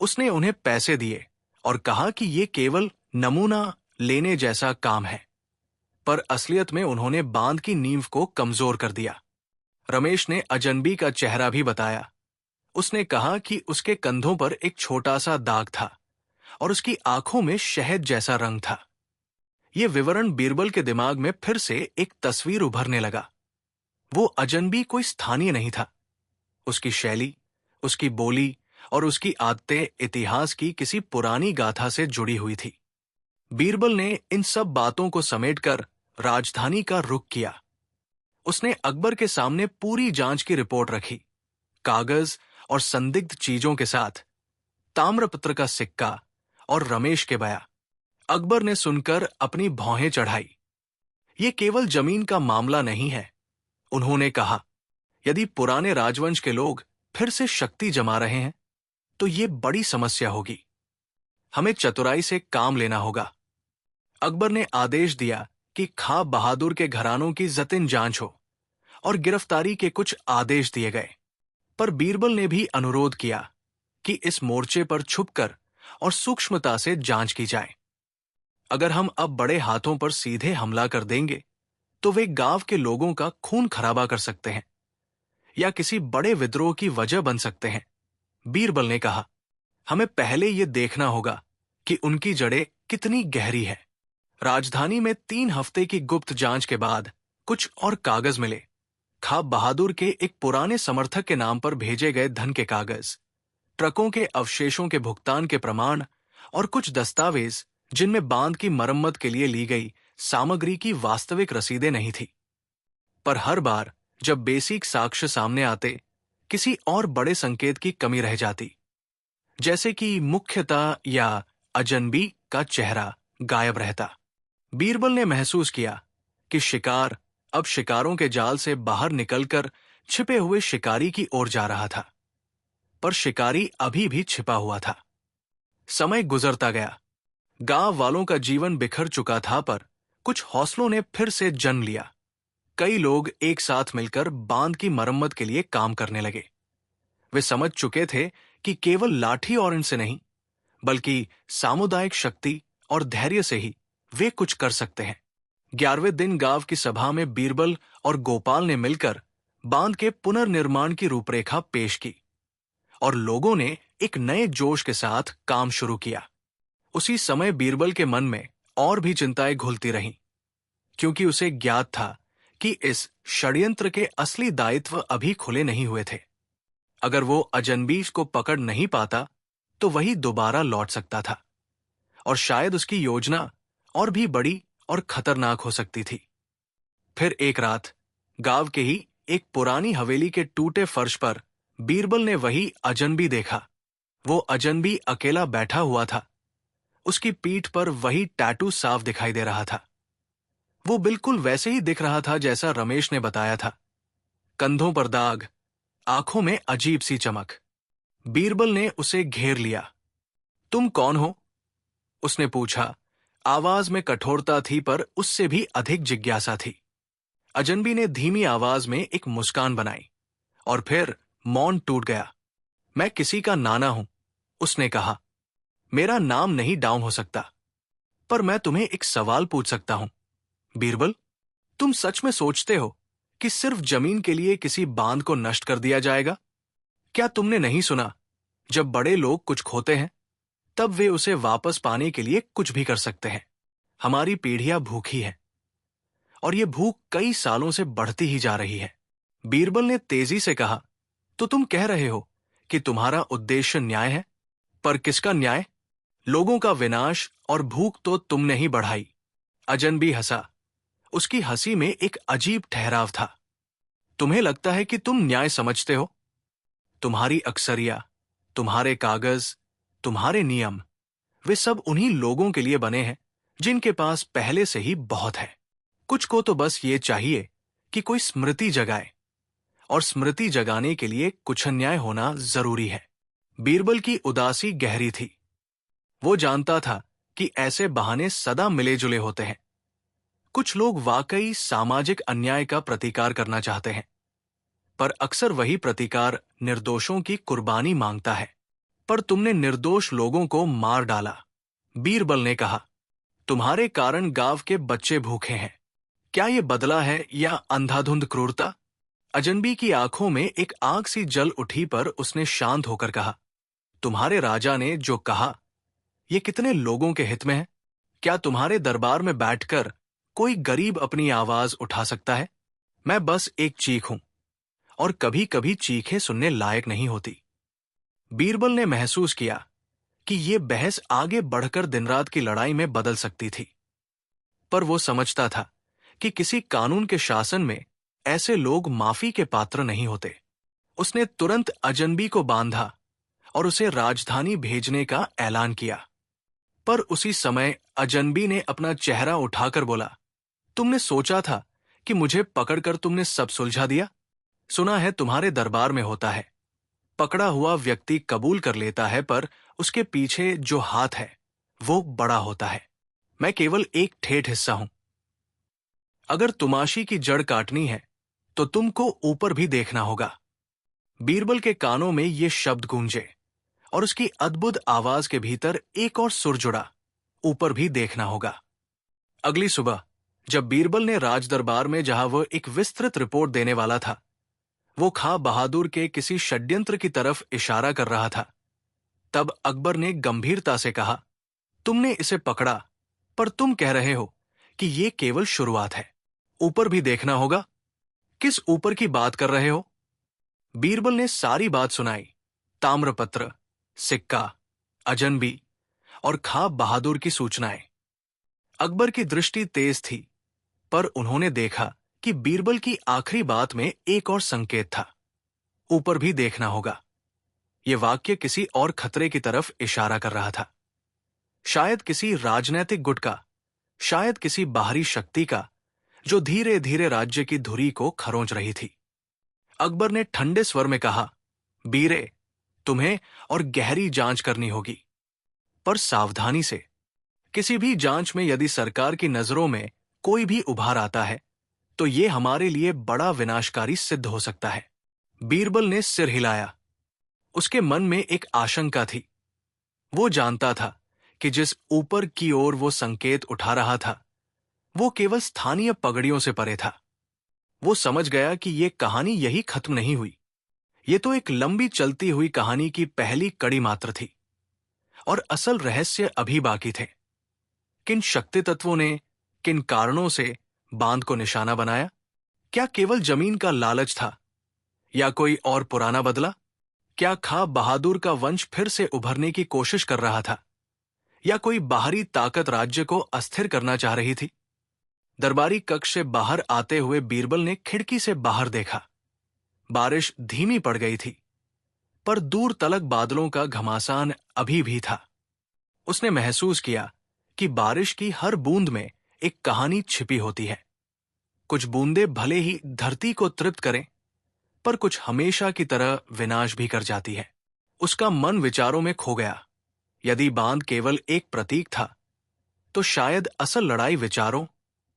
उसने उन्हें पैसे दिए और कहा कि ये केवल नमूना लेने जैसा काम है, पर असलियत में उन्होंने बांध की नींव को कमजोर कर दिया। रमेश ने अजनबी का चेहरा भी बताया। उसने कहा कि उसके कंधों पर एक छोटा सा दाग था और उसकी आंखों में शहद जैसा रंग था। यह विवरण बीरबल के दिमाग में फिर से एक तस्वीर उभरने लगा। वो अजनबी कोई स्थानीय नहीं था। उसकी शैली, उसकी बोली और उसकी आदतें इतिहास की किसी पुरानी गाथा से जुड़ी हुई थी। बीरबल ने इन सब बातों को समेटकर राजधानी का रुख किया। उसने अकबर के सामने पूरी जांच की रिपोर्ट रखी, कागज और संदिग्ध चीजों के साथ, ताम्रपत्र का सिक्का और रमेश के बयान। अकबर ने सुनकर अपनी भौहें चढ़ाई। ये केवल जमीन का मामला नहीं है, उन्होंने कहा। यदि पुराने राजवंश के लोग फिर से शक्ति जमा रहे हैं तो ये बड़ी समस्या होगी। हमें चतुराई से काम लेना होगा। अकबर ने आदेश दिया कि खां बहादुर के घरानों की जतिन जांच हो और गिरफ्तारी के कुछ आदेश दिए गए। पर बीरबल ने भी अनुरोध किया कि इस मोर्चे पर छुपकर और सूक्ष्मता से जांच की जाए। अगर हम अब बड़े हाथों पर सीधे हमला कर देंगे तो वे गांव के लोगों का खून खराबा कर सकते हैं या किसी बड़े विद्रोह की वजह बन सकते हैं। बीरबल ने कहा, हमें पहले यह देखना होगा कि उनकी जड़ें कितनी गहरी है। राजधानी में 3 हफ्ते की गुप्त जांच के बाद कुछ और कागज मिले। खां बहादुर के एक पुराने समर्थक के नाम पर भेजे गए धन के कागज, ट्रकों के अवशेषों के भुगतान के प्रमाण और कुछ दस्तावेज जिनमें बांध की मरम्मत के लिए ली गई सामग्री की वास्तविक रसीदें नहीं थी। पर हर बार जब बेसिक साक्ष्य सामने आते, किसी और बड़े संकेत की कमी रह जाती, जैसे कि मुख्यता या अजनबी का चेहरा गायब रहता। बीरबल ने महसूस किया कि शिकार अब शिकारों के जाल से बाहर निकलकर छिपे हुए शिकारी की ओर जा रहा था, पर शिकारी अभी भी छिपा हुआ था। समय गुजरता गया। गांव वालों का जीवन बिखर चुका था, पर कुछ हौसलों ने फिर से जन्म लिया। कई लोग एक साथ मिलकर बांध की मरम्मत के लिए काम करने लगे। वे समझ चुके थे कि केवल लाठी और इनसे नहीं, बल्कि सामुदायिक शक्ति और धैर्य से ही वे कुछ कर सकते हैं। 11वें दिन गांव की सभा में बीरबल और गोपाल ने मिलकर बांध के पुनर्निर्माण की रूपरेखा पेश की और लोगों ने एक नए जोश के साथ काम शुरू किया। उसी समय बीरबल के मन में और भी चिंताएं घुलती रहीं, क्योंकि उसे ज्ञात था कि इस षड्यंत्र के असली दायित्व अभी खुले नहीं हुए थे। अगर वो अजनबीश को पकड़ नहीं पाता तो वही दोबारा लौट सकता था, और शायद उसकी योजना और भी बड़ी और खतरनाक हो सकती थी। फिर एक रात गांव के ही एक पुरानी हवेली के टूटे फर्श पर बीरबल ने वही अजनबी देखा। वो अजनबी अकेला बैठा हुआ था। उसकी पीठ पर वही टैटू साफ दिखाई दे रहा था। वो बिल्कुल वैसे ही दिख रहा था जैसा रमेश ने बताया था। कंधों पर दाग, आंखों में अजीब सी चमक। बीरबल ने उसे घेर लिया। तुम कौन हो? उसने पूछा। आवाज में कठोरता थी, पर उससे भी अधिक जिज्ञासा थी। अजनबी ने धीमी आवाज में एक मुस्कान बनाई और फिर मौन टूट गया। मैं किसी का नाना हूं, उसने कहा। मेरा नाम नहीं डाउन हो सकता, पर मैं तुम्हें एक सवाल पूछ सकता हूं। बीरबल, तुम सच में सोचते हो कि सिर्फ जमीन के लिए किसी बांध को नष्ट कर दिया जाएगा? क्या तुमने नहीं सुना, जब बड़े लोग कुछ खोते हैं तब वे उसे वापस पाने के लिए कुछ भी कर सकते हैं। हमारी पीढ़ियां भूखी हैं, और ये भूख कई सालों से बढ़ती ही जा रही है। बीरबल ने तेजी से कहा, तो तुम कह रहे हो कि तुम्हारा उद्देश्य न्याय है? पर किसका न्याय? लोगों का विनाश और भूख तो तुमने ही बढ़ाई। अजनबी हंसा। उसकी हंसी में एक अजीब ठहराव था। तुम्हें लगता है कि तुम न्याय समझते हो? तुम्हारी अक्सरिया, तुम्हारे कागज, तुम्हारे नियम, वे सब उन्हीं लोगों के लिए बने हैं जिनके पास पहले से ही बहुत है। कुछ को तो बस ये चाहिए कि कोई स्मृति जगाए, और स्मृति जगाने के लिए कुछ अन्याय होना जरूरी है। बीरबल की उदासी गहरी थी। वो जानता था कि ऐसे बहाने सदा मिले जुले होते हैं। कुछ लोग वाकई सामाजिक अन्याय का प्रतिकार करना चाहते हैं, पर अक्सर वही प्रतिकार निर्दोषों की कुर्बानी मांगता है। पर तुमने निर्दोष लोगों को मार डाला, बीरबल ने कहा। तुम्हारे कारण गांव के बच्चे भूखे हैं। क्या ये बदला है या अंधाधुंध क्रूरता? अजनबी की आंखों में एक आग सी जल उठी, पर उसने शांत होकर कहा, तुम्हारे राजा ने जो कहा, ये कितने लोगों के हित में है? क्या तुम्हारे दरबार में बैठकर कोई गरीब अपनी आवाज उठा सकता है? मैं बस एक चीख हूं, और कभी कभी चीखें सुनने लायक नहीं होती। बीरबल ने महसूस किया कि ये बहस आगे बढ़कर दिन रात की लड़ाई में बदल सकती थी, पर वो समझता था कि किसी कानून के शासन में ऐसे लोग माफी के पात्र नहीं होते। उसने तुरंत अजनबी को बांधा और उसे राजधानी भेजने का ऐलान किया। पर उसी समय अजनबी ने अपना चेहरा उठाकर बोला, तुमने सोचा था कि मुझे पकड़कर तुमने सब सुलझा दिया? सुना है तुम्हारे दरबार में होता है, पकड़ा हुआ व्यक्ति कबूल कर लेता है, पर उसके पीछे जो हाथ है वो बड़ा होता है। मैं केवल एक ठेठ हिस्सा हूं। अगर तुमाशी की जड़ काटनी है तो तुमको ऊपर भी देखना होगा। बीरबल के कानों में ये शब्द गूंजे, और उसकी अद्भुत आवाज के भीतर एक और सुर जुड़ा, ऊपर भी देखना होगा। अगली सुबह जब बीरबल ने राजदरबार में, जहां वह एक विस्तृत रिपोर्ट देने वाला था, वो खां बहादुर के किसी षड्यंत्र की तरफ इशारा कर रहा था, तब अकबर ने गंभीरता से कहा, तुमने इसे पकड़ा, पर तुम कह रहे हो कि ये केवल शुरुआत है। ऊपर भी देखना होगा। किस ऊपर की बात कर रहे हो? बीरबल ने सारी बात सुनाई। ताम्रपत्र, सिक्का, अजनबी और खां बहादुर की सूचनाएं। अकबर की दृष्टि तेज थी, पर उन्होंने देखा कि बीरबल की आखिरी बात में एक और संकेत था। ऊपर भी देखना होगा। यह वाक्य किसी और खतरे की तरफ इशारा कर रहा था। शायद किसी राजनैतिक गुट का, शायद किसी बाहरी शक्ति का, जो धीरे धीरे राज्य की धुरी को खरोंच रही थी। अकबर ने ठंडे स्वर में कहा, बीरे, तुम्हें और गहरी जांच करनी होगी, पर सावधानी से। किसी भी जांच में यदि सरकार की नजरों में कोई भी उभार आता है तो यह हमारे लिए बड़ा विनाशकारी सिद्ध हो सकता है। बीरबल ने सिर हिलाया। उसके मन में एक आशंका थी। वो जानता था कि जिस ऊपर की ओर वो संकेत उठा रहा था वो केवल स्थानीय पगड़ियों से परे था। वो समझ गया कि ये कहानी यही खत्म नहीं हुई। ये तो एक लंबी चलती हुई कहानी की पहली कड़ी मात्र थी और असल रहस्य अभी बाकी थे। किन शक्ति तत्वों ने, किन कारणों से बांध को निशाना बनाया? क्या केवल जमीन का लालच था या कोई और पुराना बदला? क्या खां बहादुर का वंश फिर से उभरने की कोशिश कर रहा था या कोई बाहरी ताकत राज्य को अस्थिर करना चाह रही थी? दरबारी कक्ष से बाहर आते हुए बीरबल ने खिड़की से बाहर देखा। बारिश धीमी पड़ गई थी, पर दूर तलक बादलों का घमासान अभी भी था। उसने महसूस किया कि बारिश की हर बूंद में एक कहानी छिपी होती है। कुछ बूंदें भले ही धरती को तृप्त करें, पर कुछ हमेशा की तरह विनाश भी कर जाती है। उसका मन विचारों में खो गया। यदि बांध केवल एक प्रतीक था, तो शायद असल लड़ाई विचारों,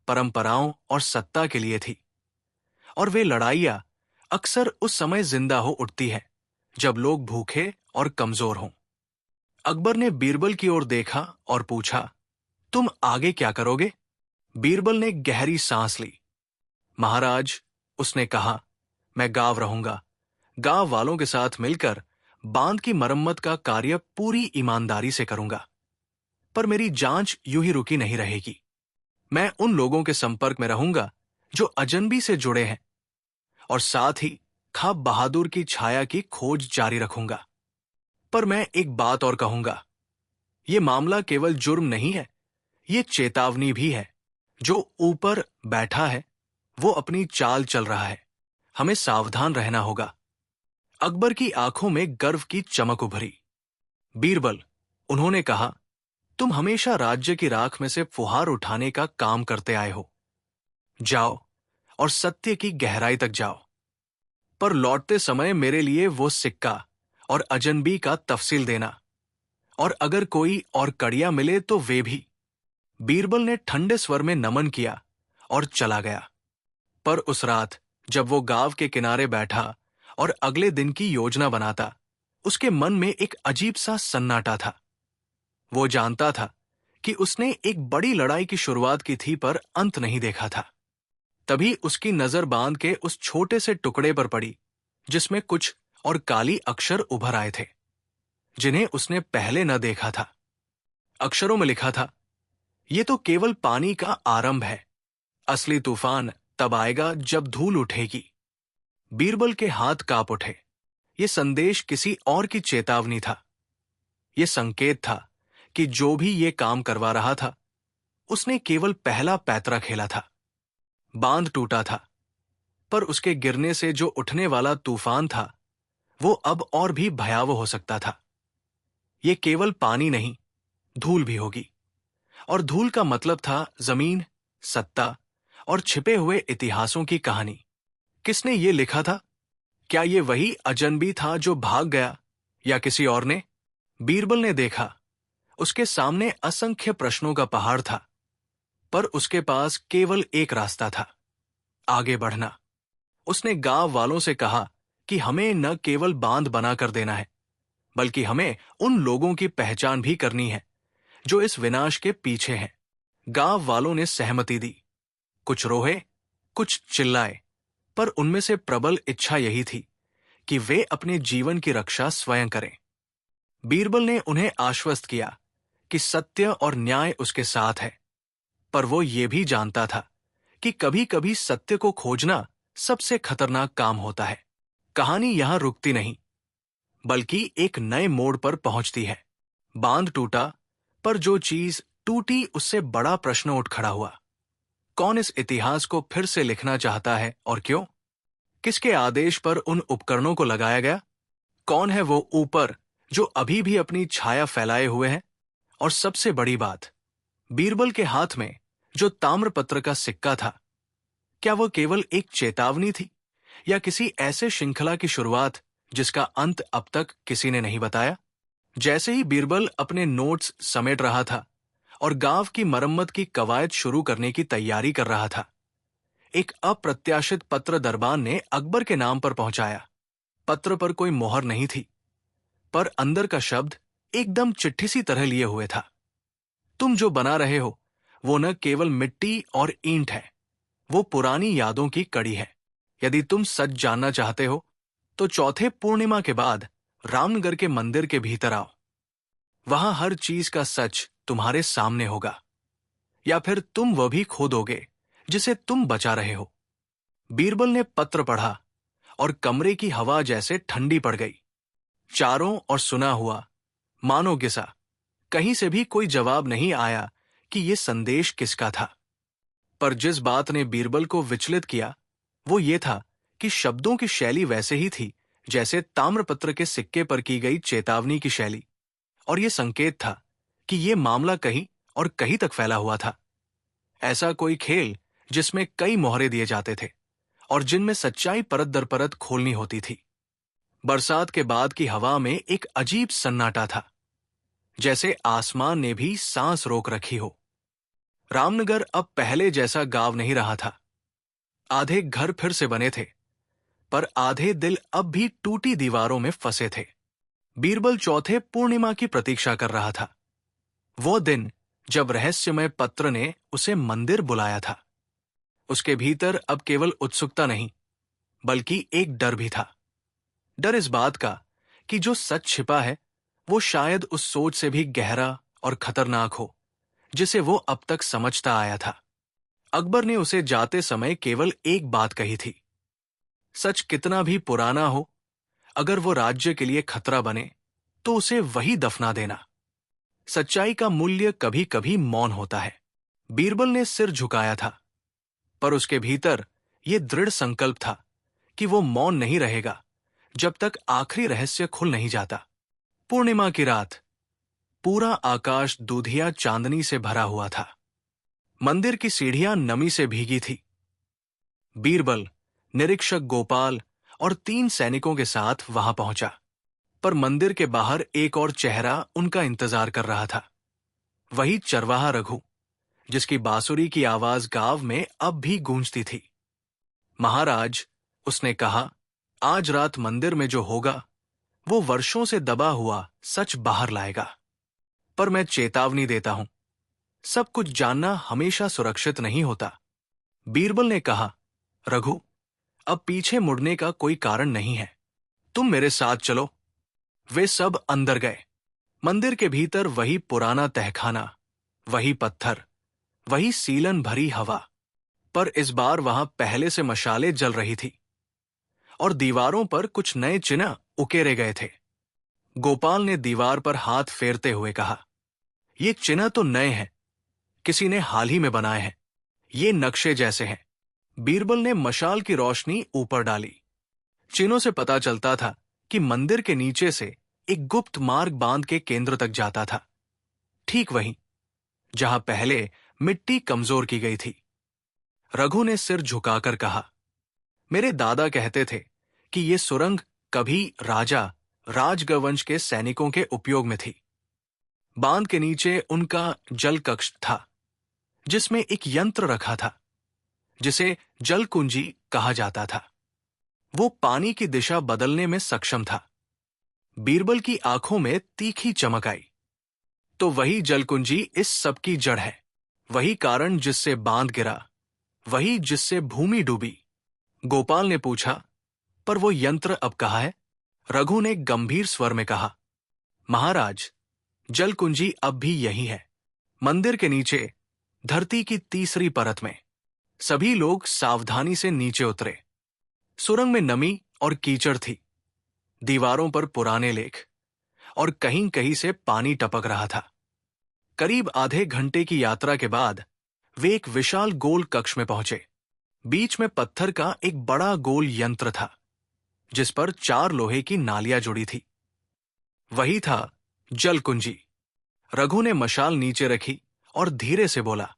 परंपराओं और सत्ता के लिए थी। और वे लड़ाइयां अक्सर उस समय जिंदा हो उठती है जब लोग भूखे और कमजोर हों। अकबर ने बीरबल की ओर देखा और पूछा, तुम आगे क्या करोगे? बीरबल ने गहरी सांस ली। महाराज, उसने कहा, मैं गांव रहूंगा। गांव वालों के साथ मिलकर बांध की मरम्मत का कार्य पूरी ईमानदारी से करूंगा। पर मेरी जांच यूं ही रुकी नहीं रहेगी। मैं उन लोगों के संपर्क में रहूंगा जो अजनबी से जुड़े हैं और साथ ही खां बहादुर की छाया की खोज जारी रखूंगा। पर मैं एक बात और कहूंगा, यह मामला केवल जुर्म नहीं है, ये चेतावनी भी है। जो ऊपर बैठा है वो अपनी चाल चल रहा है। हमें सावधान रहना होगा। अकबर की आंखों में गर्व की चमक उभरी। बीरबल, उन्होंने कहा, तुम हमेशा राज्य की राख में से फुहार उठाने का काम करते आए हो। जाओ और सत्य की गहराई तक जाओ, पर लौटते समय मेरे लिए वो सिक्का और अजनबी का तफसील देना, और अगर कोई और कड़ियां मिले तो वे भी। बीरबल ने ठंडे स्वर में नमन किया और चला गया। पर उस रात जब वो गांव के किनारे बैठा और अगले दिन की योजना बनाता, उसके मन में एक अजीब सा सन्नाटा था। वो जानता था कि उसने एक बड़ी लड़ाई की शुरुआत की थी, पर अंत नहीं देखा था। तभी उसकी नजर बांध के उस छोटे से टुकड़े पर पड़ी जिसमें कुछ और काली अक्षर उभर आए थे, जिन्हें उसने पहले न देखा था। अक्षरों में लिखा था, ये तो केवल पानी का आरंभ है। असली तूफान तब आएगा जब धूल उठेगी। बीरबल के हाथ कांप उठे। ये संदेश किसी और की चेतावनी था। ये संकेत था कि जो भी ये काम करवा रहा था, उसने केवल पहला पैतरा खेला था। बांध टूटा था, पर उसके गिरने से जो उठने वाला तूफान था, वो अब और भी भयावह हो सकता था। ये केवल पानी नहीं, धूल भी होगी। और धूल का मतलब था जमीन, सत्ता और छिपे हुए इतिहासों की कहानी। किसने ये लिखा था? क्या ये वही अजनबी था जो भाग गया, या किसी और ने? बीरबल ने देखा, उसके सामने असंख्य प्रश्नों का पहाड़ था, पर उसके पास केवल एक रास्ता था, आगे बढ़ना। उसने गांव वालों से कहा कि हमें न केवल बांध बनाकर देना है, बल्कि हमें उन लोगों की पहचान भी करनी है जो इस विनाश के पीछे हैं। गांव वालों ने सहमति दी। कुछ रोए, कुछ चिल्लाए, पर उनमें से प्रबल इच्छा यही थी कि वे अपने जीवन की रक्षा स्वयं करें। बीरबल ने उन्हें आश्वस्त किया कि सत्य और न्याय उसके साथ है, पर वो ये भी जानता था कि कभी-कभी सत्य को खोजना सबसे खतरनाक काम होता है। कहानी यहां रुकती नहीं, बल्कि एक नए मोड़ पर पहुंचती है। बांध टूटा, पर जो चीज टूटी उससे बड़ा प्रश्न उठ खड़ा हुआ। कौन इस इतिहास को फिर से लिखना चाहता है और क्यों? किसके आदेश पर उन उपकरणों को लगाया गया? कौन है वो ऊपर जो अभी भी अपनी छाया फैलाए हुए है? और सबसे बड़ी बात, बीरबल के हाथ में जो ताम्रपत्र का सिक्का था, क्या वह केवल एक चेतावनी थी या किसी ऐसे श्रृंखला की शुरुआत जिसका अंत अब तक किसी ने नहीं बताया? जैसे ही बीरबल अपने नोट्स समेट रहा था और गांव की मरम्मत की कवायद शुरू करने की तैयारी कर रहा था, एक अप्रत्याशित पत्र दरबान ने अकबर के नाम पर पहुंचाया। पत्र पर कोई मोहर नहीं थी, पर अंदर का शब्द एकदम चिट्ठी सी तरह लिए हुए था। तुम जो बना रहे हो वो न केवल मिट्टी और ईंट है, वो पुरानी यादों की कड़ी है। यदि तुम सच जानना चाहते हो तो चौथे पूर्णिमा के बाद रामनगर के मंदिर के भीतर आओ। वहां हर चीज का सच तुम्हारे सामने होगा, या फिर तुम वह भी खो दोगे जिसे तुम बचा रहे हो। बीरबल ने पत्र पढ़ा और कमरे की हवा जैसे ठंडी पड़ गई। चारों और सुना हुआ, मानो गिसा, कहीं से भी कोई जवाब नहीं आया कि यह संदेश किसका था। पर जिस बात ने बीरबल को विचलित किया वो ये था कि शब्दों की शैली वैसे ही थी जैसे ताम्रपत्र के सिक्के पर की गई चेतावनी की शैली, और यह संकेत था कि यह मामला कहीं और कहीं तक फैला हुआ था। ऐसा कोई खेल जिसमें कई मोहरे दिए जाते थे और जिनमें सच्चाई परत दर परत खोलनी होती थी। बरसात के बाद की हवा में एक अजीब सन्नाटा था, जैसे आसमान ने भी सांस रोक रखी हो। रामनगर अब पहले जैसा गांव नहीं रहा था। आधे घर फिर से बने थे, पर आधे दिल अब भी टूटी दीवारों में फंसे थे। बीरबल चौथे पूर्णिमा की प्रतीक्षा कर रहा था, वो दिन जब रहस्यमय पत्र ने उसे मंदिर बुलाया था। उसके भीतर अब केवल उत्सुकता नहीं, बल्कि एक डर भी था। डर इस बात का कि जो सच छिपा है वो शायद उस सोच से भी गहरा और खतरनाक हो जिसे वो अब तक समझता आया था। अकबर ने उसे जाते समय केवल एक बात कही थी, सच कितना भी पुराना हो, अगर वो राज्य के लिए खतरा बने तो उसे वही दफना देना। सच्चाई का मूल्य कभी कभी मौन होता है। बीरबल ने सिर झुकाया था, पर उसके भीतर यह दृढ़ संकल्प था कि वो मौन नहीं रहेगा जब तक आखिरी रहस्य खुल नहीं जाता। पूर्णिमा की रात, पूरा आकाश दूधिया चांदनी से भरा हुआ था। मंदिर की सीढ़ियां नमी से भीगी थी। बीरबल, निरीक्षक गोपाल और 3 सैनिकों के साथ वहां पहुंचा, पर मंदिर के बाहर एक और चेहरा उनका इंतजार कर रहा था। वही चरवाहा रघु, जिसकी बांसुरी की आवाज गांव में अब भी गूंजती थी। महाराज, उसने कहा, आज रात मंदिर में जो होगा वो वर्षों से दबा हुआ सच बाहर लाएगा। पर मैं चेतावनी देता हूं, सब कुछ जानना हमेशा सुरक्षित नहीं होता। बीरबल ने कहा, रघु, अब पीछे मुड़ने का कोई कारण नहीं है, तुम मेरे साथ चलो। वे सब अंदर गए। मंदिर के भीतर वही पुराना तहखाना, वही पत्थर, वही सीलन भरी हवा, पर इस बार वहां पहले से मशालें जल रही थी और दीवारों पर कुछ नए चिन्ह उकेरे गए थे। गोपाल ने दीवार पर हाथ फेरते हुए कहा, ये चिन्ह तो नए हैं, किसी ने हाल ही में बनाए हैं, ये नक्शे जैसे हैं। बीरबल ने मशाल की रोशनी ऊपर डाली। चिन्हों से पता चलता था कि मंदिर के नीचे से एक गुप्त मार्ग बांध के केंद्र तक जाता था, ठीक वहीं जहां पहले मिट्टी कमजोर की गई थी। रघु ने सिर झुकाकर कहा, मेरे दादा कहते थे कि ये सुरंग कभी राजा राजगवंश के सैनिकों के उपयोग में थी। बांध के नीचे उनका जल कक्ष था, जिसमें एक यंत्र रखा था जिसे जलकुंजी कहा जाता था। वो पानी की दिशा बदलने में सक्षम था। बीरबल की आंखों में तीखी चमक आई। तो वही जलकुंजी इस सब की जड़ है, वही कारण जिससे बांध गिरा, वही जिससे भूमि डूबी। गोपाल ने पूछा, पर वो यंत्र अब कहाँ है? रघु ने गंभीर स्वर में कहा, महाराज, जलकुंजी अब भी यही है, मंदिर के नीचे, धरती की तीसरी परत में। सभी लोग सावधानी से नीचे उतरे। सुरंग में नमी और कीचड़ थी, दीवारों पर पुराने लेख, और कहीं कहीं से पानी टपक रहा था। करीब आधे घंटे की यात्रा के बाद वे एक विशाल गोल कक्ष में पहुंचे। बीच में पत्थर का एक बड़ा गोल यंत्र था, जिस पर 4 लोहे की नालियां जुड़ी थी। वही था जलकुंजी। रघु ने मशाल नीचे रखी और धीरे से बोला,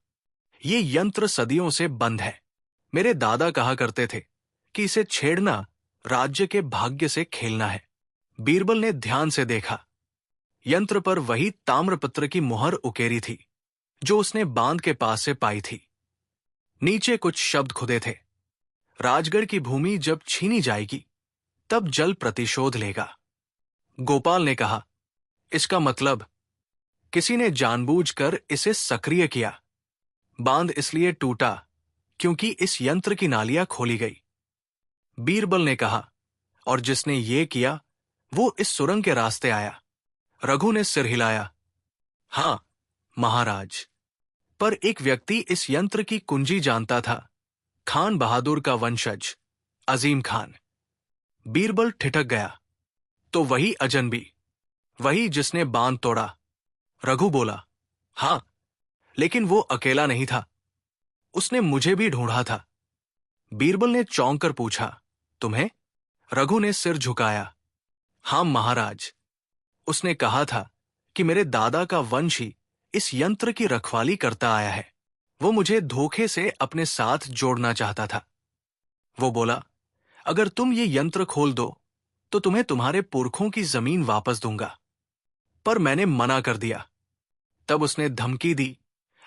ये यंत्र सदियों से बंद है। मेरे दादा कहा करते थे कि इसे छेड़ना राज्य के भाग्य से खेलना है। बीरबल ने ध्यान से देखा। यंत्र पर वही ताम्रपत्र की मुहर उकेरी थी जो उसने बांध के पास से पाई थी। नीचे कुछ शब्द खुदे थे। राजगढ़ की भूमि जब छीनी जाएगी तब जल प्रतिशोध लेगा। गोपाल ने कहा, इसका मतलब किसी ने जानबूझकर इसे सक्रिय किया। बांध इसलिए टूटा क्योंकि इस यंत्र की नालियां खोली गई। बीरबल ने कहा, और जिसने ये किया वो इस सुरंग के रास्ते आया। रघु ने सिर हिलाया, हां महाराज, पर एक व्यक्ति इस यंत्र की कुंजी जानता था, खान बहादुर का वंशज अजीम खान। बीरबल ठिठक गया, तो वही अजनबी, वही जिसने बांध तोड़ा। रघु बोला, हां, लेकिन वो अकेला नहीं था, उसने मुझे भी ढूंढा था। बीरबल ने चौंक कर पूछा, तुम्हें? रघु ने सिर झुकाया, हां महाराज, उसने कहा था कि मेरे दादा का वंश ही इस यंत्र की रखवाली करता आया है। वो मुझे धोखे से अपने साथ जोड़ना चाहता था। वो बोला, अगर तुम ये यंत्र खोल दो तो तुम्हें तुम्हारे पुरखों की जमीन वापस दूंगा, पर मैंने मना कर दिया। तब उसने धमकी दी,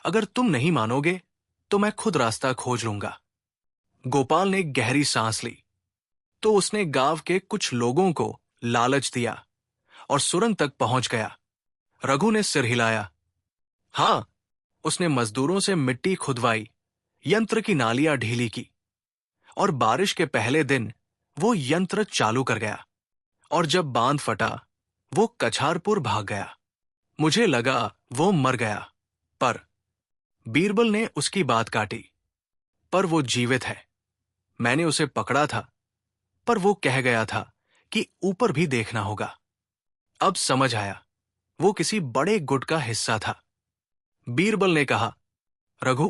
अगर तुम नहीं मानोगे तो मैं खुद रास्ता खोज लूंगा। गोपाल ने गहरी सांस ली तो उसने गांव के कुछ लोगों को लालच दिया और सुरंग तक पहुंच गया। रघु ने सिर हिलाया, हां, उसने मजदूरों से मिट्टी खुदवाई, यंत्र की नालियां ढीली की, और बारिश के पहले दिन वो यंत्र चालू कर गया, और जब बांध फटा वो कछारपुर भाग गया। मुझे लगा वो मर गया, पर बीरबल ने उसकी बात काटी, पर वो जीवित है। मैंने उसे पकड़ा था, पर वो कह गया था कि ऊपर भी देखना होगा। अब समझ आया, वो किसी बड़े गुट का हिस्सा था। बीरबल ने कहा, रघु,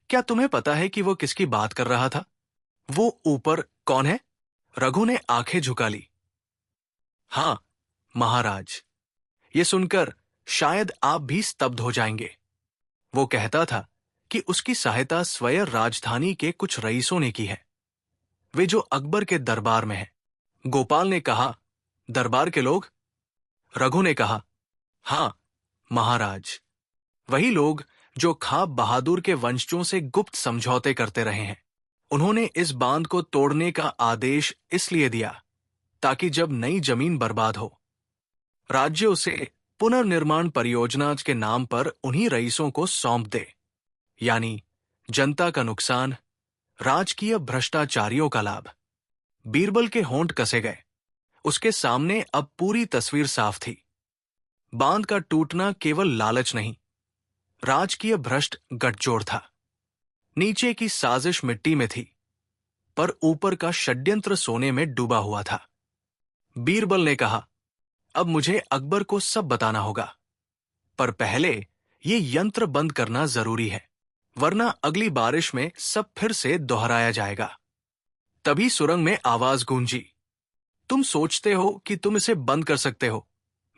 क्या तुम्हें पता है कि वो किसकी बात कर रहा था? वो ऊपर कौन है? रघु ने आंखें झुका ली। हां महाराज, ये सुनकर शायद आप भी स्तब्ध हो जाएंगे। वो कहता था कि उसकी सहायता स्वयं राजधानी के कुछ रईसों ने की है, वे जो अकबर के दरबार में हैं। गोपाल ने कहा, दरबार के लोग? रघु ने कहा, हां महाराज, वही लोग जो खाब बहादुर के वंशजों से गुप्त समझौते करते रहे हैं। उन्होंने इस बांध को तोड़ने का आदेश इसलिए दिया ताकि जब नई जमीन बर्बाद हो, राज्य उसे पुनर्निर्माण परियोजना के नाम पर उन्हीं रईसों को सौंप दे। यानी जनता का नुकसान, राजकीय भ्रष्टाचारियों का लाभ। बीरबल के होंठ कसे गए। उसके सामने अब पूरी तस्वीर साफ थी। बांध का टूटना केवल लालच नहीं, राजकीय भ्रष्ट गठजोड़ था। नीचे की साजिश मिट्टी में थी, पर ऊपर का षड्यंत्र सोने में डूबा हुआ था। बीरबल ने कहा, अब मुझे अकबर को सब बताना होगा, पर पहले ये यंत्र बंद करना जरूरी है, वरना अगली बारिश में सब फिर से दोहराया जाएगा। तभी सुरंग में आवाज गूंजी, तुम सोचते हो कि तुम इसे बंद कर सकते हो,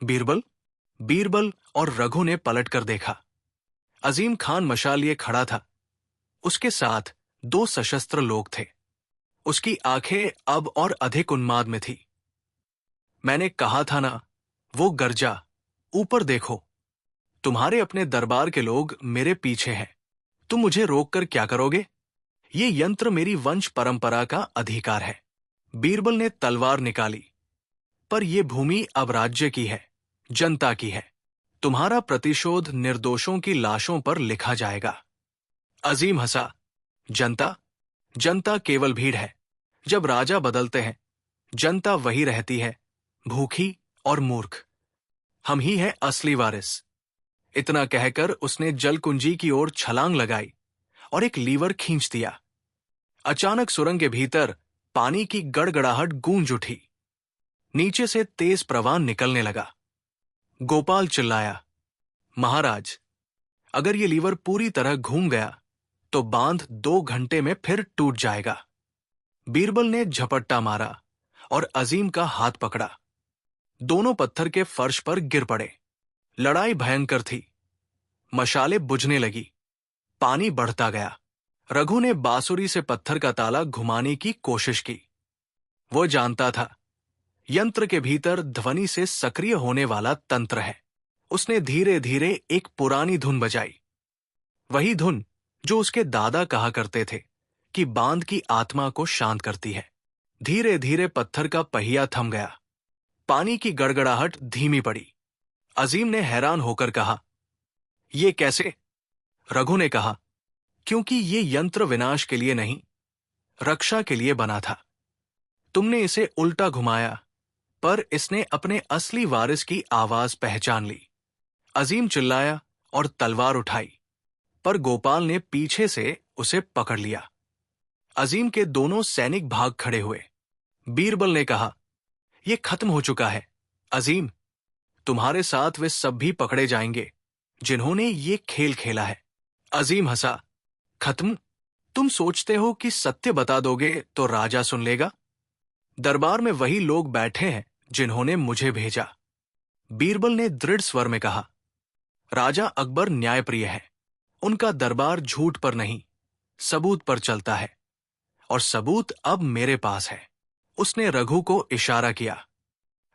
बीरबल? बीरबल और रघु ने पलटकर देखा। अजीम खान मशाल लिए खड़ा था। उसके साथ 2 सशस्त्र लोग थे। उसकी आंखें अब और अधिक उन्माद में थी। मैंने कहा था ना, वो गर्जा, ऊपर देखो। तुम्हारे अपने दरबार के लोग मेरे पीछे हैं। तुम मुझे रोककर क्या करोगे? ये यंत्र मेरी वंश परंपरा का अधिकार है। बीरबल ने तलवार निकाली, पर यह भूमि अब राज्य की है, जनता की है। तुम्हारा प्रतिशोध निर्दोषों की लाशों पर लिखा जाएगा। अजीम हंसा, जनता? जनता केवल भीड़ है। जब राजा बदलते हैं, जनता वही रहती है, भूखी और मूर्ख। हम ही हैं असली वारिस। इतना कहकर उसने जलकुंजी की ओर छलांग लगाई और एक लीवर खींच दिया। अचानक सुरंग के भीतर पानी की गड़गड़ाहट गूंज उठी। नीचे से तेज प्रवाह निकलने लगा। गोपाल चिल्लाया, महाराज, अगर ये लीवर पूरी तरह घूम गया तो बांध 2 घंटे में फिर टूट जाएगा। बीरबल ने झपट्टा मारा और अजीम का हाथ पकड़ा। दोनों पत्थर के फर्श पर गिर पड़े, लड़ाई भयंकर थी। मशाले बुझने लगी, पानी बढ़ता गया। रघु ने बांसुरी से पत्थर का ताला घुमाने की कोशिश की। वो जानता था यंत्र के भीतर ध्वनि से सक्रिय होने वाला तंत्र है। उसने धीरे धीरे एक पुरानी धुन बजाई, वही धुन जो उसके दादा कहा करते थे कि बांध की आत्मा को शांत करती है। धीरे धीरे पत्थर का पहिया थम गया, पानी की गड़गड़ाहट धीमी पड़ी। अजीम ने हैरान होकर कहा, ये कैसे? रघु ने कहा, क्योंकि ये यंत्र विनाश के लिए नहीं, रक्षा के लिए बना था। तुमने इसे उल्टा घुमाया, पर इसने अपने असली वारिस की आवाज पहचान ली। अजीम चिल्लाया और तलवार उठाई, पर गोपाल ने पीछे से उसे पकड़ लिया। अजीम के दोनों सैनिक भाग खड़े हुए। बीरबल ने कहा, यह खत्म हो चुका है अजीम, तुम्हारे साथ वे सब भी पकड़े जाएंगे जिन्होंने ये खेल खेला है। अजीम हंसा, खत्म? तुम सोचते हो कि सत्य बता दोगे तो राजा सुन लेगा? दरबार में वही लोग बैठे हैं जिन्होंने मुझे भेजा। बीरबल ने दृढ़ स्वर में कहा, राजा अकबर न्यायप्रिय है। उनका दरबार झूठ पर नहीं, सबूत पर चलता है, और सबूत अब मेरे पास है। उसने रघु को इशारा किया।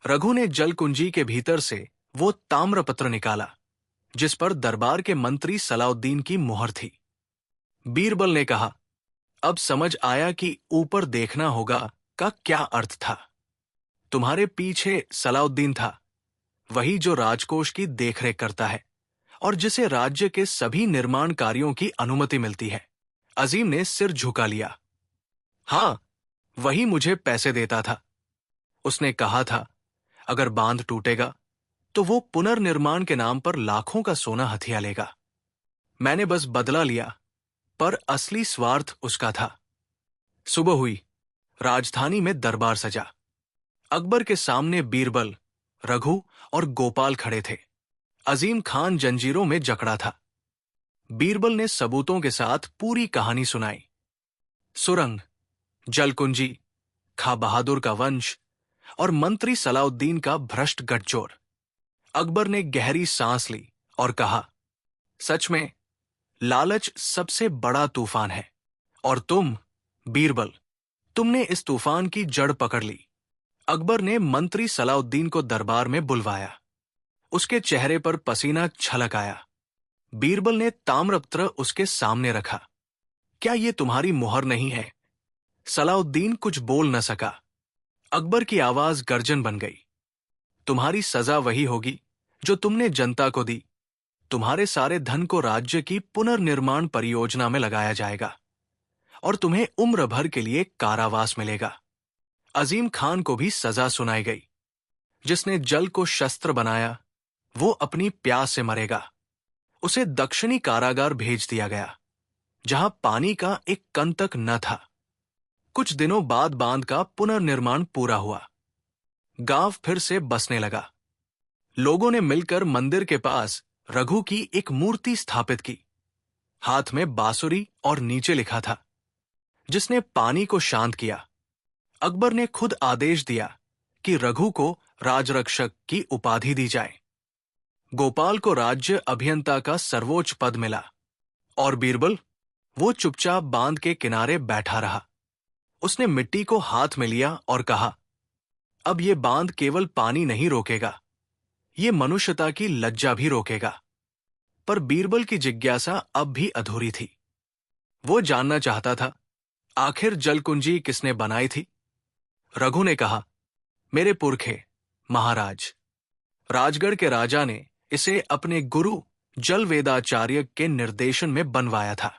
रघु ने जलकुंजी के भीतर से वो ताम्रपत्र निकाला जिस पर दरबार के मंत्री सलाउद्दीन की मुहर थी। बीरबल ने कहा, अब समझ आया कि ऊपर देखना होगा का क्या अर्थ था। तुम्हारे पीछे सलाउद्दीन था, वही जो राजकोष की देखरेख करता है और जिसे राज्य के सभी निर्माण कार्यों की अनुमति मिलती है। अजीम ने सिर झुका लिया। हां, वही मुझे पैसे देता था। उसने कहा था, अगर बांध टूटेगा तो वो पुनर्निर्माण के नाम पर लाखों का सोना हथिया लेगा। मैंने बस बदला लिया, पर असली स्वार्थ उसका था। सुबह हुई, राजधानी में दरबार सजा। अकबर के सामने बीरबल, रघु और गोपाल खड़े थे। अजीम खान जंजीरों में जकड़ा था। बीरबल ने सबूतों के साथ पूरी कहानी सुनाई। सुरंग, जलकुंजी, खा बहादुर का वंश और मंत्री सलाउद्दीन का भ्रष्ट गठजोड़। अकबर ने गहरी सांस ली और कहा, सच में लालच सबसे बड़ा तूफान है, और तुम, बीरबल, तुमने इस तूफान की जड़ पकड़ ली। अकबर ने मंत्री सलाउद्दीन को दरबार में बुलवाया। उसके चेहरे पर पसीना छलक आया। बीरबल ने ताम्रपत्र उसके सामने रखा। क्या ये तुम्हारी मुहर नहीं है? सलाउद्दीन कुछ बोल न सका। अकबर की आवाज गर्जन बन गई। तुम्हारी सजा वही होगी जो तुमने जनता को दी। तुम्हारे सारे धन को राज्य की पुनर्निर्माण परियोजना में लगाया जाएगा और तुम्हें उम्र भर के लिए कारावास मिलेगा। अजीम खान को भी सजा सुनाई गई। जिसने जल को शस्त्र बनाया वो अपनी प्यास से मरेगा। उसे दक्षिणी कारागार भेज दिया गया जहां पानी का एक कण तक न था। कुछ दिनों बाद बांध का पुनर्निर्माण पूरा हुआ। गांव फिर से बसने लगा। लोगों ने मिलकर मंदिर के पास रघु की एक मूर्ति स्थापित की। हाथ में बांसुरी और नीचे लिखा था, जिसने पानी को शांत किया। अकबर ने खुद आदेश दिया कि रघु को राजरक्षक की उपाधि दी जाए। गोपाल को राज्य अभियंता का सर्वोच्च पद मिला, और बीरबल, वो चुपचाप बांध के किनारे बैठा रहा। उसने मिट्टी को हाथ में लिया और कहा, अब ये बांध केवल पानी नहीं रोकेगा, ये मनुष्यता की लज्जा भी रोकेगा। पर बीरबल की जिज्ञासा अब भी अधूरी थी। वो जानना चाहता था, आखिर जलकुंजी किसने बनाई थी? रघु ने कहा, मेरे पुरखे, महाराज। राजगढ़ के राजा ने इसे अपने गुरु जलवेदाचार्य के निर्देशन में बनवाया था।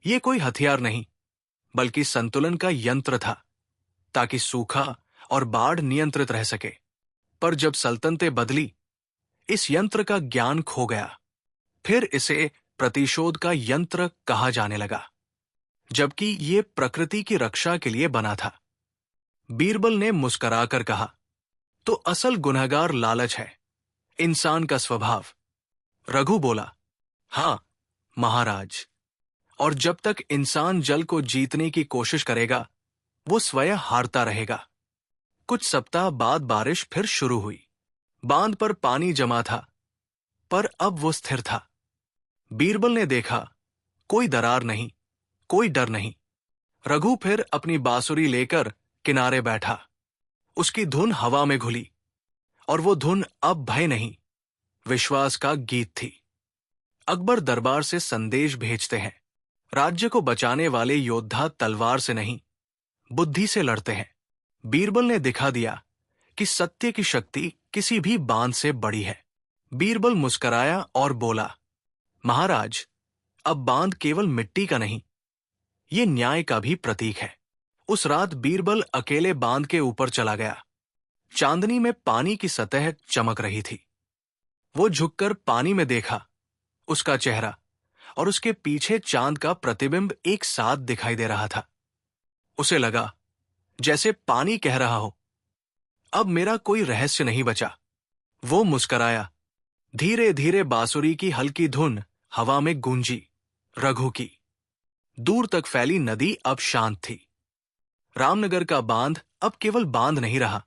ये कोई हथियार नहीं, बल्कि संतुलन का यंत्र था, ताकि सूखा और बाढ़ नियंत्रित रह सके। पर जब सल्तनतें बदली, इस यंत्र का ज्ञान खो गया। फिर इसे प्रतिशोध का यंत्र कहा जाने लगा, जबकि ये प्रकृति की रक्षा के लिए बना था। बीरबल ने मुस्कुराकर कहा, तो असल गुनहगार लालच है, इंसान का स्वभाव। रघु बोला, हां महाराज, और जब तक इंसान जल को जीतने की कोशिश करेगा, वो स्वयं हारता रहेगा। कुछ सप्ताह बाद बारिश फिर शुरू हुई। बांध पर पानी जमा था, पर अब वो स्थिर था। बीरबल ने देखा, कोई दरार नहीं, कोई डर नहीं। रघु फिर अपनी बांसुरी लेकर किनारे बैठा। उसकी धुन हवा में घुली, और वो धुन अब भय नहीं, विश्वास का गीत थी। अकबर दरबार से संदेश भेजते हैं। राज्य को बचाने वाले योद्धा तलवार से नहीं, बुद्धि से लड़ते हैं। बीरबल ने दिखा दिया कि सत्य की शक्ति किसी भी बांध से बड़ी है। बीरबल मुस्कराया और बोला, महाराज, अब बांध केवल मिट्टी का नहीं, ये न्याय का भी प्रतीक है। उस रात बीरबल अकेले बांध के ऊपर चला गया। चांदनी में पानी की सतह चमक रही थी। वो झुककर पानी में देखा। उसका चेहरा और उसके पीछे चांद का प्रतिबिंब एक साथ दिखाई दे रहा था। उसे लगा जैसे पानी कह रहा हो, अब मेरा कोई रहस्य नहीं बचा। वो मुस्कराया। धीरे धीरे बांसुरी की हल्की धुन हवा में गूंजी। रघु की दूर तक फैली नदी अब शांत थी। रामनगर का बांध अब केवल बांध नहीं रहा,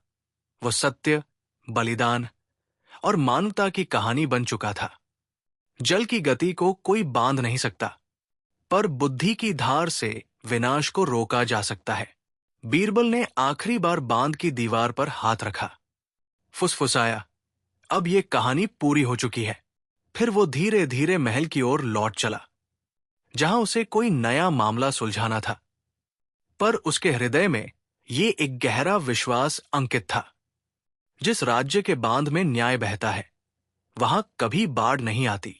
वो सत्य, बलिदान और मानवता की कहानी बन चुका था। जल की गति को कोई बांध नहीं सकता, पर बुद्धि की धार से विनाश को रोका जा सकता है। बीरबल ने आखिरी बार बांध की दीवार पर हाथ रखा, फुसफुसाया, अब ये कहानी पूरी हो चुकी है। फिर वो धीरे धीरे महल की ओर लौट चला, जहां उसे कोई नया मामला सुलझाना था। पर उसके हृदय में ये एक गहरा विश्वास अंकित था, जिस राज्य के बांध में न्याय बहता है, वहां कभी बाढ़ नहीं आती।